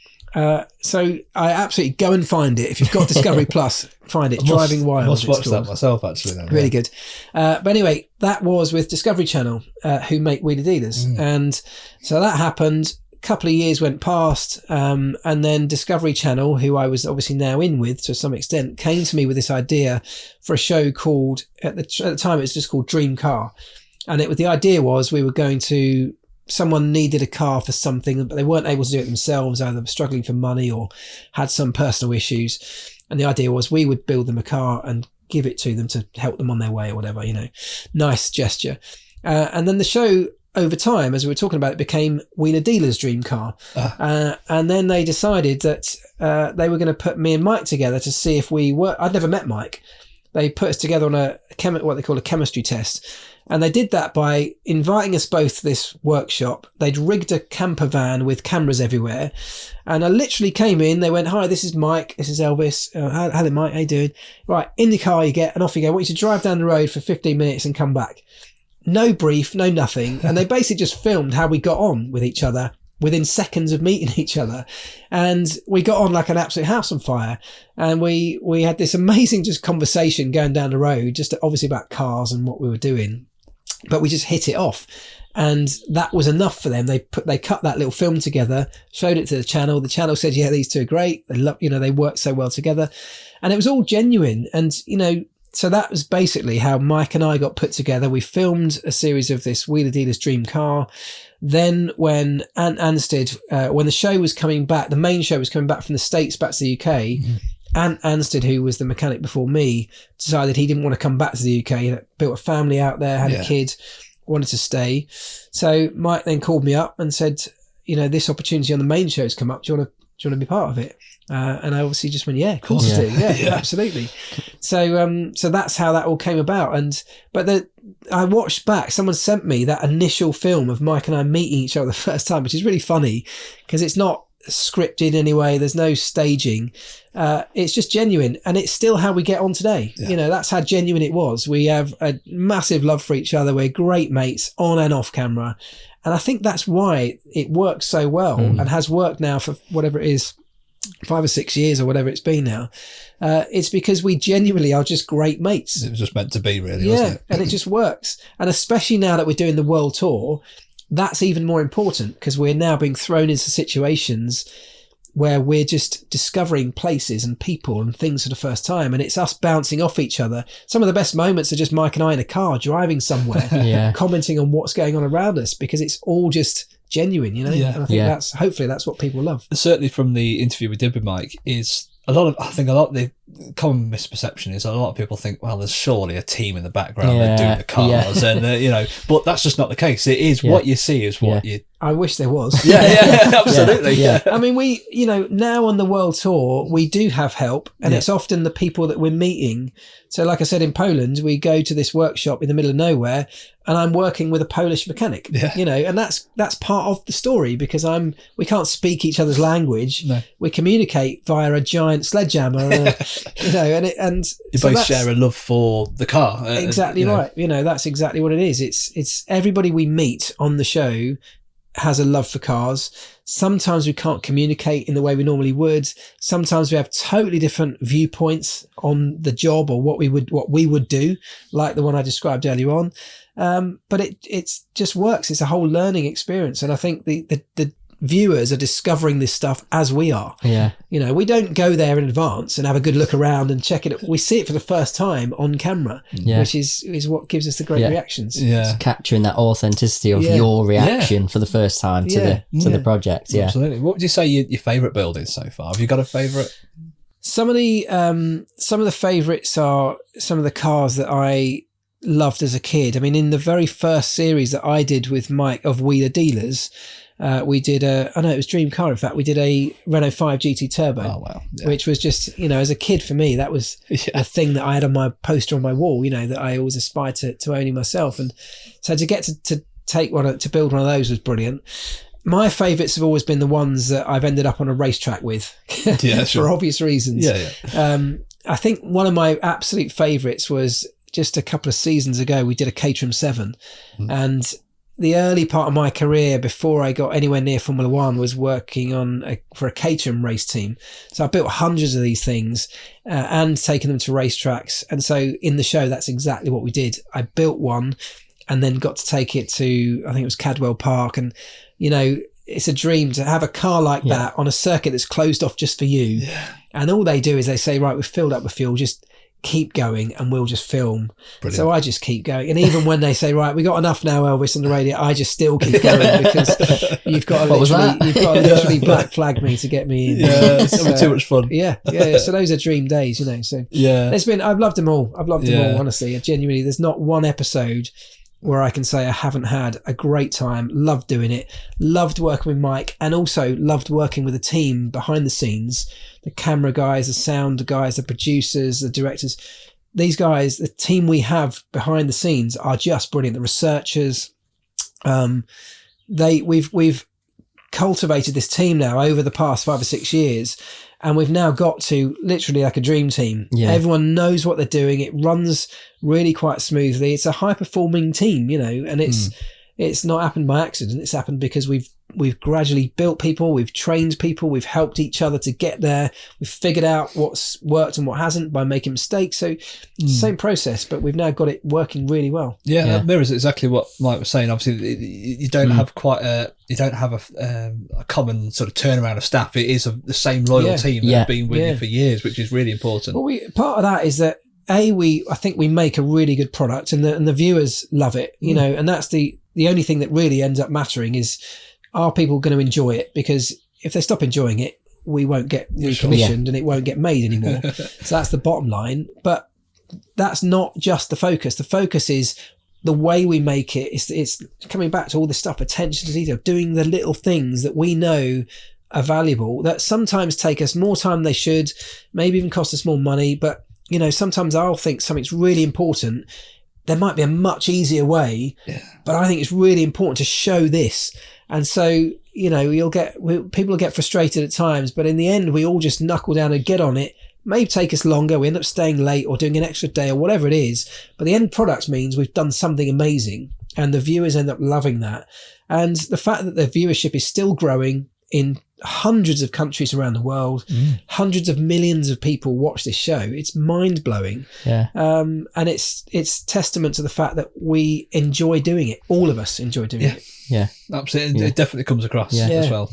So I absolutely go and find it. If you've got Discovery Plus, find it. Driving Wild. I must watch that myself, actually. Then, really good. But anyway, that was with Discovery Channel, who make Wheeler Dealers. And so that happened. A couple of years went past, and then Discovery Channel, who I was obviously now in with to some extent, came to me with this idea for a show called, at the time it was just called Dream Car. And the idea was we were going to, someone needed a car for something, but they weren't able to do it themselves, either struggling for money or had some personal issues. And the idea was we would build them a car and give it to them to help them on their way or whatever, nice gesture. And then the show over time, as we were talking about, it became Wheeler Dealers Dream Car. And then they decided that they were going to put me and Mike together to see if we were, I'd never met Mike. They put us together on what they call a chemistry test. And they did that by inviting us both to this workshop. They'd rigged a camper van with cameras everywhere. And I literally came in. They went, hi, this is Mike. This is Elvis. Hello, Mike. How you doing? Right, in the car you get, and off you go. I want you to drive down the road for 15 minutes and come back. No brief, no nothing. And they basically just filmed how we got on with each other within seconds of meeting each other. And we got on like an absolute house on fire. And we had this amazing just conversation going down the road, just obviously about cars and what we were doing. But we just hit it off, and that was enough for them. They cut that little film together, showed it to the channel. The channel said, yeah, these two are great. They love, they work so well together, and it was all genuine. And, so that was basically how Mike and I got put together. We filmed a series of this Wheeler Dealers Dream Car. Then when Ant Anstead, when the show was coming back, the main show was coming back from the States back to the UK, Ant Anstead, who was the mechanic before me, decided he didn't want to come back to the UK. He built a family out there, had a kid, wanted to stay. So Mike then called me up and said, this opportunity on the main show's come up. Do you want to be part of it? And I obviously just went, yeah, of course I do. Yeah, absolutely. So that's how that all came about. I watched back, someone sent me that initial film of Mike and I meeting each other the first time, which is really funny because it's not scripted anyway. There's no staging. It's just genuine, and it's still how we get on today. That's how genuine it was. We have a massive love for each other. We're great mates on and off camera, and I think that's why it works so well and has worked now for whatever it is, 5 or 6 years or whatever it's been now, it's because we genuinely are just great mates. It was just meant to be, really, wasn't it? And it just works. And especially now that we're doing the world tour, that's even more important, because we're now being thrown into situations where we're just discovering places and people and things for the first time, and it's us bouncing off each other. Some of the best moments are just Mike and I in a car driving somewhere, commenting on what's going on around us, because it's all just genuine, you know. And I think hopefully that's what people love. Certainly from the interview we did with Mike, is a lot of the common misperception is a lot of people think, well, there's surely a team in the background that do the cars, and you know, but that's just not the case. It is what you see is what you. I wish there was. Absolutely. I mean, we, you know, now on the world tour, we do have help, and it's often the people that we're meeting. So like I said, in Poland, we go to this workshop in the middle of nowhere, and I'm working with a Polish mechanic, you know, and that's part of the story, because we can't speak each other's language. No. We communicate via a giant sledgehammer, you know, and you both share a love for the car. Exactly right. You know, that's exactly what it is. It's everybody we meet on the show has a love for cars. Sometimes we can't communicate in the way we normally would. Sometimes we have totally different viewpoints on the job or what we would do, like the one I described earlier on. But it just works. It's a whole learning experience. And I think the viewers are discovering this stuff as we are. Yeah. You know, we don't go there in advance and have a good look around and check it. We see it for the first time on camera, which is what gives us the great reactions. Yeah. It's capturing that authenticity of your reaction for the first time to the project. Yeah. Absolutely. What would you say your favourite build is so far? Have you got a favourite? Some of the favourites are some of the cars that I loved as a kid. I mean, in the very first series that I did with Mike of Wheeler Dealers, we did it was Dream Car. In fact, we did a Renault 5 GT Turbo, which was just, you know, as a kid for me, that was a thing that I had on my poster on my wall, you know, that I always aspired to owning myself. And so to get to take one, to build one of those was brilliant. My favourites have always been the ones that I've ended up on a racetrack with, for obvious reasons. I think one of my absolute favourites was just a couple of seasons ago, we did a Caterham 7, and the early part of my career before I got anywhere near Formula One was working for a Caterham race team. So I built hundreds of these things and taken them to racetracks. And so in the show, that's exactly what we did. I built one and then got to take it to, I think it was Cadwell Park. And, you know, it's a dream to have a car like that on a circuit that's closed off just for you. Yeah. And all they do is they say, right, we've filled up with fuel, just keep going and we'll just film. Brilliant. So I just keep going, and even when they say, right, we got enough now, Elvis, on the radio, I just still keep going, because you've got to literally black flag me to get me in. It's too much fun. So those are dream days, you know. So I've loved them all. I've loved them all, honestly. Genuinely, there's not one episode where I can say I haven't had a great time. Loved doing it, loved working with Mike, and also loved working with the team behind the scenes, the camera guys, the sound guys, the producers, the directors. These guys, the team we have behind the scenes, are just brilliant. The researchers, we've cultivated this team now over the past 5 or 6 years, and we've now got to literally like a dream team. Everyone knows what they're doing. It runs really quite smoothly. It's a high performing team, you know, and it's not happened by accident. It's happened because we've gradually built people, we've trained people, we've helped each other to get there. We've figured out what's worked and what hasn't by making mistakes. So same process, but we've now got it working really well. That mirrors exactly what Mike was saying. Obviously, you don't have a common sort of turnaround of staff. It is the same loyal team that have been with you for years, which is really important. Well, part of that is that I think we make a really good product, and the viewers love it, you know, and that's the only thing that really ends up mattering is, are people going to enjoy it? Because if they stop enjoying it, we won't get recommissioned and it won't get made anymore. So that's the bottom line. But that's not just the focus. The focus is the way we make it. It's coming back to all this stuff, attention to detail, doing the little things that we know are valuable, that sometimes take us more time than they should, maybe even cost us more money. But, you know, sometimes I'll think something's really important. There might be a much easier way, but I think it's really important to show this. And so, you know, people will get frustrated at times, but in the end, we all just knuckle down and get on it. May take us longer. We end up staying late or doing an extra day or whatever it is. But the end product means we've done something amazing, and the viewers end up loving that. And the fact that the viewership is still growing in hundreds of countries around the world, hundreds of millions of people watch this show. It's mind blowing. Yeah. And it's testament to the fact that we enjoy doing it. All of us enjoy doing it. Yeah. Absolutely. It definitely comes across as well.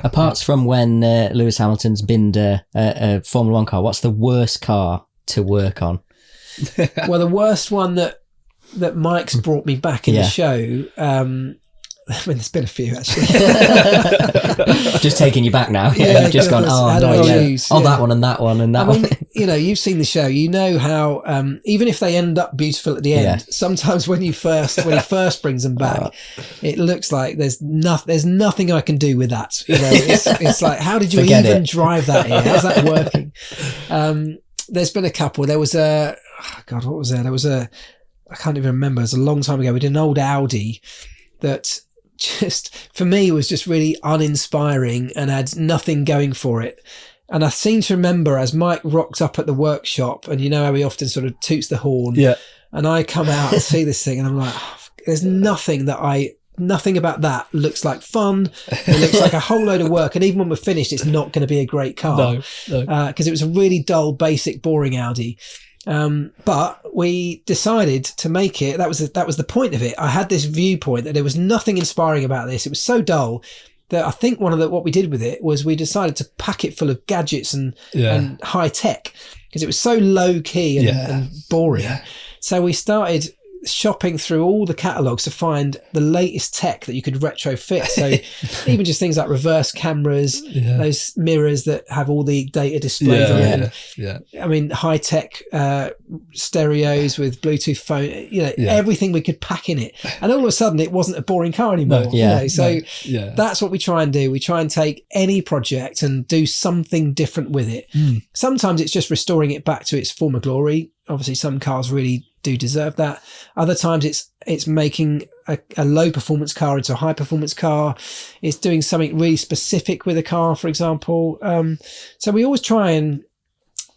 Apart from when Lewis Hamilton's binned a Formula 1 car, what's the worst car to work on? Well, the worst one that Mike's brought me back in the show, I mean, there's been a few actually. Just taking you back now. Yeah, You've just gone, that one and that one and that one. You know, you've seen the show. You know how even if they end up beautiful at the end, sometimes when he first brings them back, it looks like there's nothing I can do with that. You know, it's like, how did you drive that here? How's that working? There's been a couple. There was what was there? There was I can't even remember. It was a long time ago. We did an old Audi that just, for me, was just really uninspiring and had nothing going for it. And I seem to remember as Mike rocked up at the workshop, and you know how he often sort of toots the horn. Yeah. And I come out and see this thing and I'm like, there's nothing about that looks like fun. It looks like a whole load of work. And even when we're finished, it's not going to be a great car. No. Because it was a really dull, basic, boring Audi. But we decided to make it. That was the point of it. I had this viewpoint that there was nothing inspiring about this. It was so dull that I think what we did with it was we decided to pack it full of gadgets and high tech, because it was so low key and boring. Yeah. So we started shopping through all the catalogues to find the latest tech that you could retrofit. So even just things like reverse cameras, those mirrors that have all the data displayed on it. I mean, high tech stereos with Bluetooth phone, everything we could pack in it. And all of a sudden it wasn't a boring car anymore. That's what we try and do. We try and take any project and do something different with it. Sometimes it's just restoring it back to its former glory. Obviously some cars really do deserve that. Other times it's making a low performance car into a high performance car. It's doing something really specific with a car, for example. So we always try and,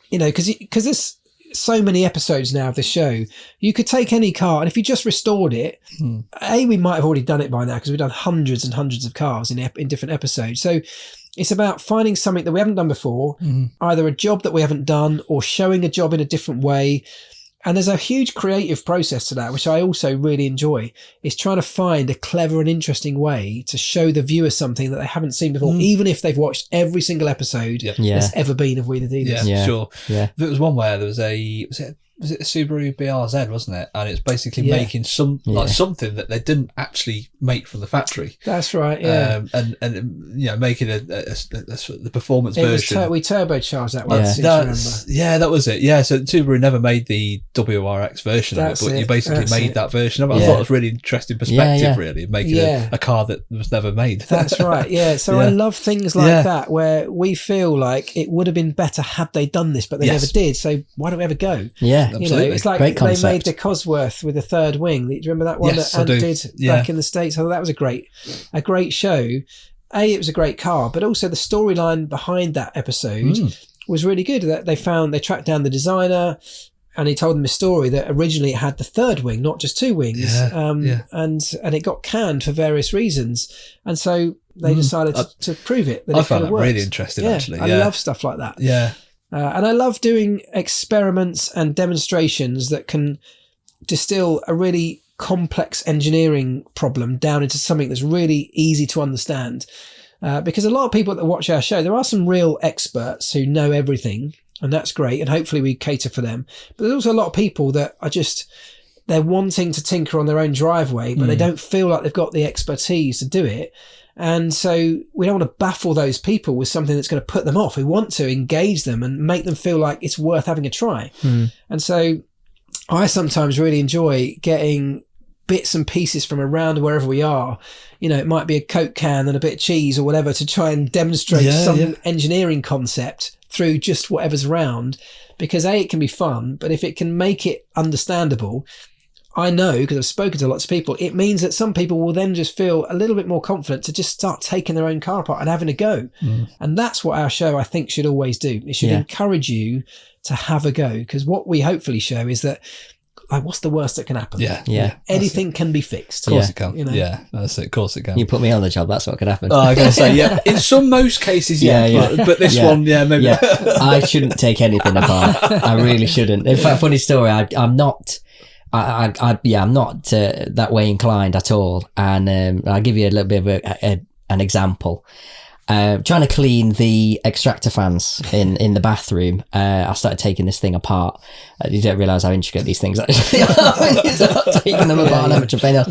because there's so many episodes now of the show, you could take any car, and if you just restored it, we might have already done it by now because we've done hundreds and hundreds of cars in different episodes. So it's about finding something that we haven't done before, either a job that we haven't done or showing a job in a different way. And there's a huge creative process to that, which I also really enjoy, is trying to find a clever and interesting way to show the viewer something that they haven't seen before, even if they've watched every single episode there's ever been of Wheeler Dealers. Sure. Yeah. There was one where there was was it a Subaru BRZ, wasn't it? And it's basically making something that they didn't actually make from the factory. That's right. Yeah. And making the performance version. We turbocharged that one. That was it. Yeah. So Subaru never made the WRX version of it, but you basically made that version of it. I thought it was really interesting perspective, really, making a car that was never made. That's right. Yeah. So I love things like that, where we feel like it would have been better had they done this, but they never did. So why don't we ever go? Yeah. Absolutely. It's like they made the Cosworth with a third wing. Do you remember that one that Ant did back in the States? Oh, that was a great show. It was a great car, but also the storyline behind that episode was really good. That they tracked down the designer, and he told them a story that originally it had the third wing, not just two wings. And it got canned for various reasons. And so they decided to prove it. I found that really interesting, actually. I love stuff like that. Yeah. And I love doing experiments and demonstrations that can distill a really complex engineering problem down into something that's really easy to understand. Because a lot of people that watch our show, there are some real experts who know everything, and that's great. And hopefully we cater for them. But there's also a lot of people that are they're wanting to tinker on their own driveway, but they don't feel like they've got the expertise to do it. And so we don't want to baffle those people with something that's going to put them off. We want to engage them and make them feel like it's worth having a try. And so I sometimes really enjoy getting bits and pieces from around wherever we are. It might be a Coke can and a bit of cheese or whatever, to try and demonstrate some engineering concept through just whatever's around. Because it can be fun, but if it can make it understandable, I know, because I've spoken to lots of people, it means that some people will then just feel a little bit more confident to just start taking their own car apart and having a go. And that's what our show, I think, should always do. It should encourage you to have a go, because what we hopefully show is that like, what's the worst that can happen? Yeah. Anything can be fixed. Of course it can. You know? Yeah, that's it. Of course it can. You put me on the job, that's what could happen. Oh, I gotta say, yeah. In most cases, but this one, maybe. Yeah. I shouldn't take anything apart. I really shouldn't. In fact, funny story. I'm not. I'm not that way inclined at all. And I'll give you a little bit of an example. Trying to clean the extractor fans in the bathroom, I started taking this thing apart. You don't realise how intricate these things actually are. You start taking them apart and how much pain.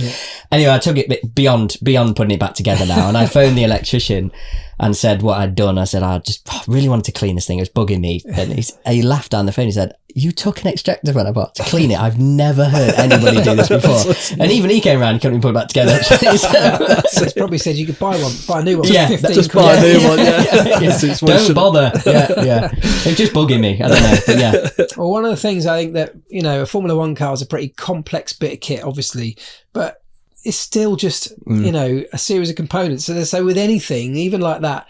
Anyway, I took it beyond putting it back together now, and I phoned the electrician and said what I'd done. I said, I really wanted to clean this thing. It was bugging me. And he laughed down the phone. He said, you took an extractor fan apart to clean it? I've never heard anybody do this before. And even he came around and couldn't even put it back together. So he's probably said you could buy a new one. Yeah, for 15 just quid. buy a new one. Don't bother. Yeah. It's just bugging me. I don't know. But yeah. Well, one of the things I think that, a Formula One car is a pretty complex bit of kit, obviously, but it's still just, a series of components. So with anything, even like that,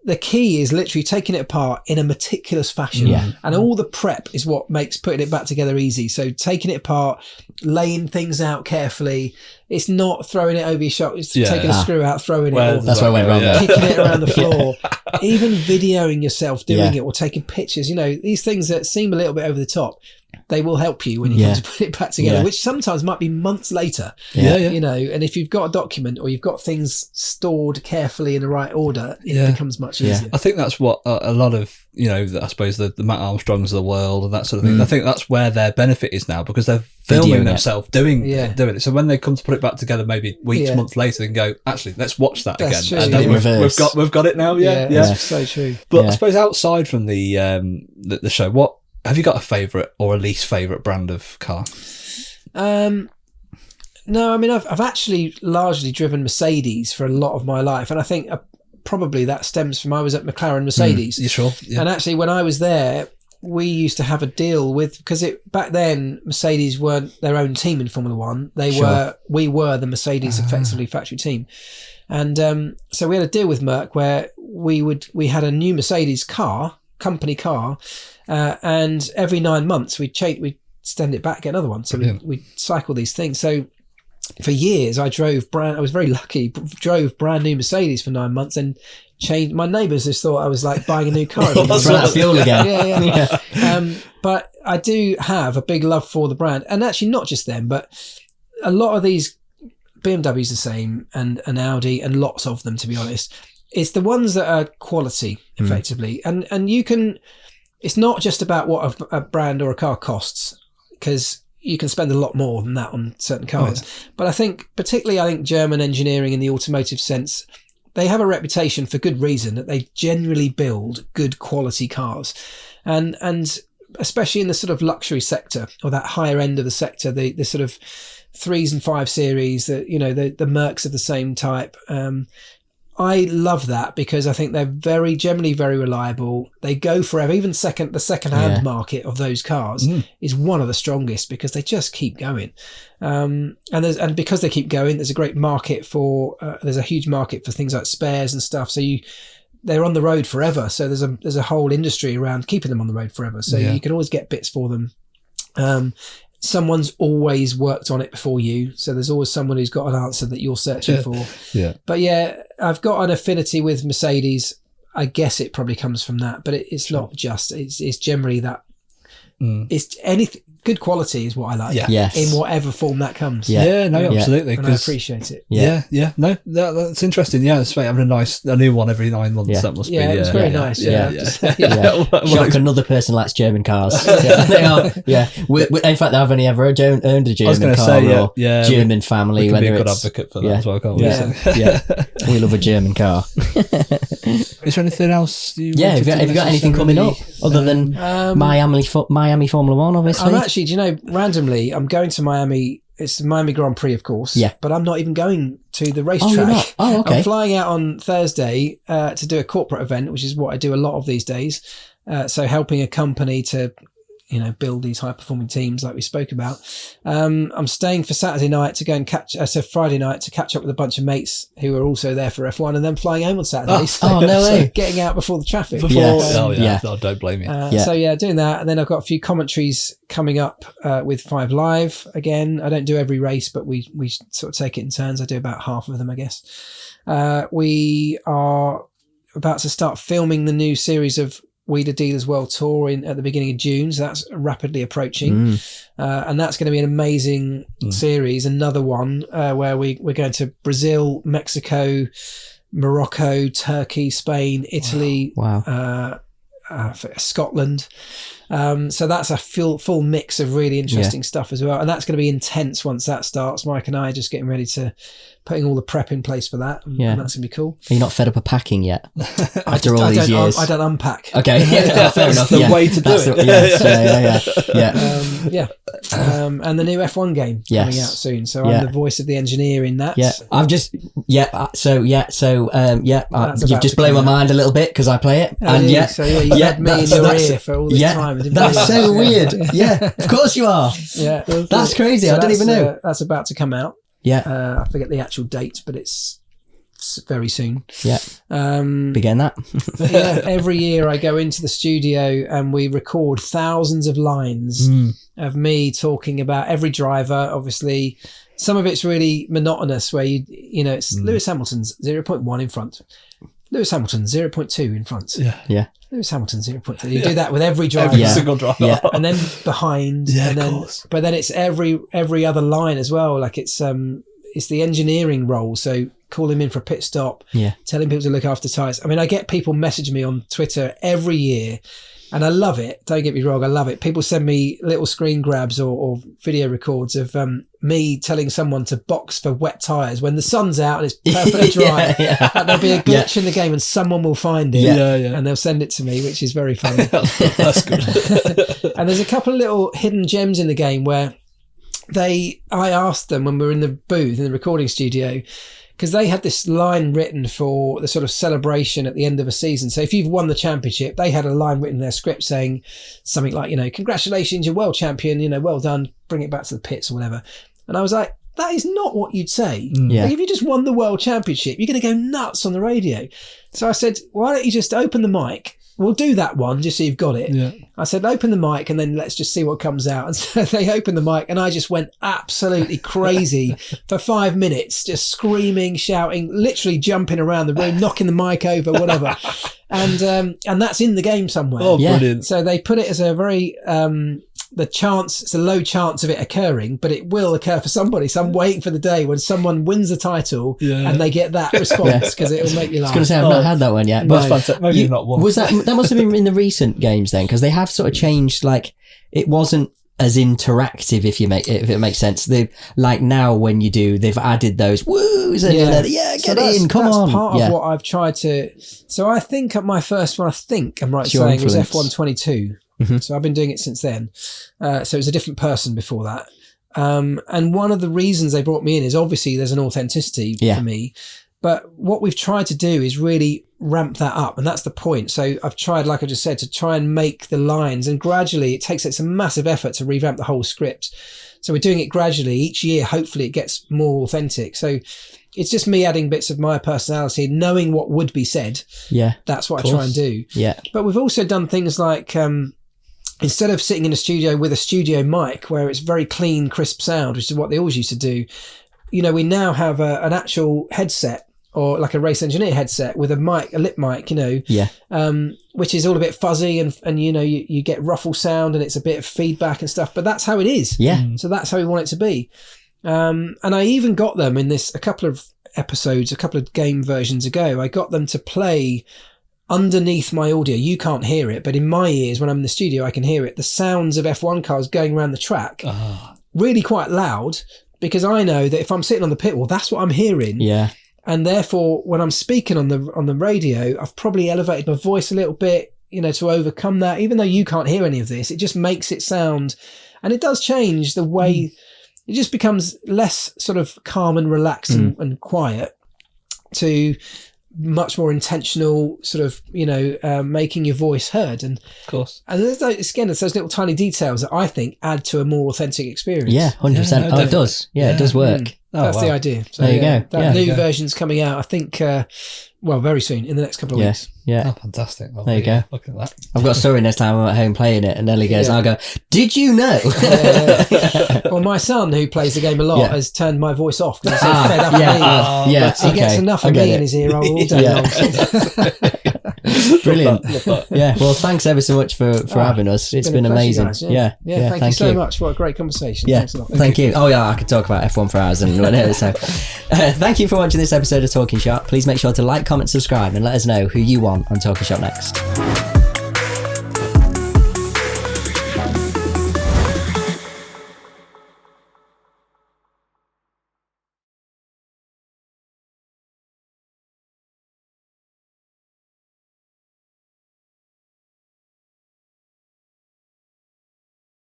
the key is literally taking it apart in a meticulous fashion. Yeah. And all the prep is what makes putting it back together easy. So taking it apart, laying things out carefully. It's not throwing it over your shoulder. It's taking a screw out, throwing it. That's why I went wrong. Kicking it around the floor. Even videoing yourself doing it or taking pictures. These things that seem a little bit over the top, they will help you when you come to put it back together, which sometimes might be months later. And if you've got a document or you've got things stored carefully in the right order, it becomes much easier. I think that's what a lot of, I suppose the Matt Armstrongs of the world and that sort of thing, I think that's where their benefit is now, because they're filming themselves doing it. So when they come to put it back together, maybe weeks, months later, they can go, actually, let's watch that That's again. true. And then we've got it now. That's so true. But I suppose outside from the show, what have you got a favourite or a least favourite brand of car? No, I mean, I've actually largely driven Mercedes for a lot of my life, and I think probably that stems from I was at McLaren Mercedes. You sure? Yeah. And actually, when I was there, we used to have a deal with, because back then Mercedes weren't their own team in Formula One. We were the Mercedes effectively factory team, and so we had a deal with Merc where we had a new Mercedes company car, and every 9 months we'd send it back, get another one. So we'd cycle these things. So for years I was very lucky, drove brand new Mercedes for 9 months and changed. My neighbours just thought I was like buying a new car. Run out of fuel again. But I do have a big love for the brand, and actually not just them, but a lot of these BMWs the same, and Audi, and lots of them, to be honest. It's the ones that are quality, effectively. And you can, it's not just about what a brand or a car costs, because you can spend a lot more than that on certain cars. But I think German engineering in the automotive sense, they have a reputation for good reason that they generally build good quality cars. And especially in the sort of luxury sector, or that higher end of the sector, the sort of 3s and 5 series, the Mercs of the same type. I love that, because I think they're generally very reliable. They go forever. Even the second-hand market of those cars is one of the strongest, because they just keep going. And because they keep going, there's a great market there's a huge market for things like spares and stuff. So they're on the road forever. So there's a whole industry around keeping them on the road forever. So you can always get bits for them. Someone's always worked on it before you, so there's always someone who's got an answer that you're searching for. But I've got an affinity with Mercedes. I guess it probably comes from that, but it's not just. It's generally that. It's anything. Good quality is what I like. In whatever form that comes. Absolutely. And I appreciate it. No, that's interesting. It's like having a new one every 9 months. That must be. It was very nice. Shock, another person likes German cars. They are. In fact, I've only ever owned a German car. German family. We can be a good advocate for that as well, can't we? We love a German car. Is there anything else? Have you got anything coming up other than Miami Formula One? Obviously. Actually, do you know, randomly, I'm going to Miami. It's the Miami Grand Prix, of course. But I'm not even going to the racetrack. Okay. I'm flying out on Thursday to do a corporate event, which is what I do a lot of these days. So helping a company to build these high performing teams like we spoke about. I'm staying for Saturday night to go and Friday night to catch up with a bunch of mates who are also there for F1, and then flying home on Saturday. No way. Getting out before the traffic. No, don't blame me. So doing that. And then I've got a few commentaries coming up with 5 Live again. I don't do every race, but we sort of take it in turns. I do about half of them, I guess. We are about to start filming the new series of Wheeler Dealers World Tour at the beginning of June, so that's rapidly approaching, and that's going to be an amazing series. Another one where we're going to Brazil, Mexico, Morocco, Turkey, Spain, Italy, Scotland. So that's a full mix of really interesting stuff as well, and that's going to be intense once that starts. Mike and I are just getting ready to putting all the prep in place for that, and that's going to be cool. Are you not fed up of packing yet? After all these years, I don't unpack. Okay, fair enough. The way to do it. And the new F1 game coming out soon. So I'm the voice of the engineer in that. You've just blown my mind a little bit because I play it, you've had me in your ear for all this time. That's so weird. Yeah, of course you are. Yeah, that's crazy. I didn't even know. That's about to come out. I forget the actual date, but it's very soon. Begin that. Every year I go into the studio and we record thousands of lines of me talking about every driver. Obviously, some of it's really monotonous, where it's Lewis Hamilton's 0.1 in front, Lewis Hamilton 0.2 in front. Lewis Hamilton 0.2. You do that with every driver, every single driver, and then behind, but then it's every other line as well. Like it's the engineering role. So call him in for a pit stop, telling people to look after tyres. I mean, I get people message me on Twitter every year, and I love it. Don't get me wrong, I love it. People send me little screen grabs or video records of me telling someone to box for wet tyres when the sun's out and it's perfectly dry. And there'll be a glitch in the game and someone will find it and they'll send it to me, which is very funny. That's good. And there's a couple of little hidden gems in the game where I asked them when we were in the booth in the recording studio, because they had this line written for the sort of celebration at the end of a season. So if you've won the championship, they had a line written in their script saying something like, congratulations, you're world champion, well done, bring it back to the pits or whatever. And I was like, that is not what you'd say. Like, if you just won the world championship, you're going to go nuts on the radio. So I said, why don't you just open the mic? We'll do that one just so you've got it. I said, open the mic and then let's just see what comes out. And so they opened the mic and I just went absolutely crazy for 5 minutes, just screaming, shouting, literally jumping around the room, knocking the mic over, whatever. And that's in the game somewhere. Oh, brilliant. So they put it as a very, it's a low chance of it occurring, but it will occur for somebody. So I'm waiting for the day when someone wins the title and they get that response, because it'll make you laugh. I was going to say, I've not had that one yet. That's fantastic. Maybe not one. Was that must have been in the recent games then, because they have sort of changed, like, it wasn't as interactive, if it makes sense. They, like, now when you do, they've added those woos and get in, come on. That's part of what I've tried to. So I think at my first one, I'm right saying, was F1 22. So I've been doing it since then. So it was a different person before that. And one of the reasons they brought me in is obviously there's an authenticity for me. But what we've tried to do is really ramp that up. And that's the point. So I've tried, like I just said, to try and make the lines, and gradually it's a massive effort to revamp the whole script. So we're doing it gradually. Each year, hopefully it gets more authentic. So it's just me adding bits of my personality, knowing what would be said. That's what I try and do. But we've also done things like, instead of sitting in a studio with a studio mic where it's very clean, crisp sound, which is what they always used to do, we now have an actual headset, or like a race engineer headset with a lip mic, which is all a bit fuzzy and you get ruffle sound and it's a bit of feedback and stuff, but that's how it is. So that's how we want it to be. And I even got them in a couple of game versions ago, I got them to play underneath my audio. You can't hear it, but in my ears, when I'm in the studio, I can hear it. The sounds of F1 cars going around the track, really quite loud, because I know that if I'm sitting on the pit wall, that's what I'm hearing. And therefore, when I'm speaking on the radio, I've probably elevated my voice a little bit, to overcome that. Even though you can't hear any of this, it just makes it sound, and it does change the way. It just becomes less sort of calm and relaxed and quiet to much more intentional sort of, making your voice heard. And Of course. and there's those little tiny details that I think add to a more authentic experience. Yeah, 100%. Yeah, It does. Yeah, it does work. That's the idea. So, There you go. That Yeah. new version's coming out, I think, very soon, in the next couple of weeks. Yeah. Oh, fantastic. Well, There you go. Look at that. I've got a story next time I'm at home playing it, and Ellie goes, I'll go, did you know? Well, my son, who plays the game a lot, Yeah. has turned my voice off because he's so fed up of me. yeah, He gets enough of me in his ear all day long. Brilliant. Yeah, well, thanks ever so much for having us. It's been a pleasure, amazing. guys. Yeah. Thank you so much. What a great conversation. Yeah, Thanks a lot. thank you. Oh yeah, I could talk about F1 for hours and whatever. So, thank you for watching this episode of Talkin Shop. Please make sure to like, comment, subscribe, and let us know who you want on Talkin Shop next.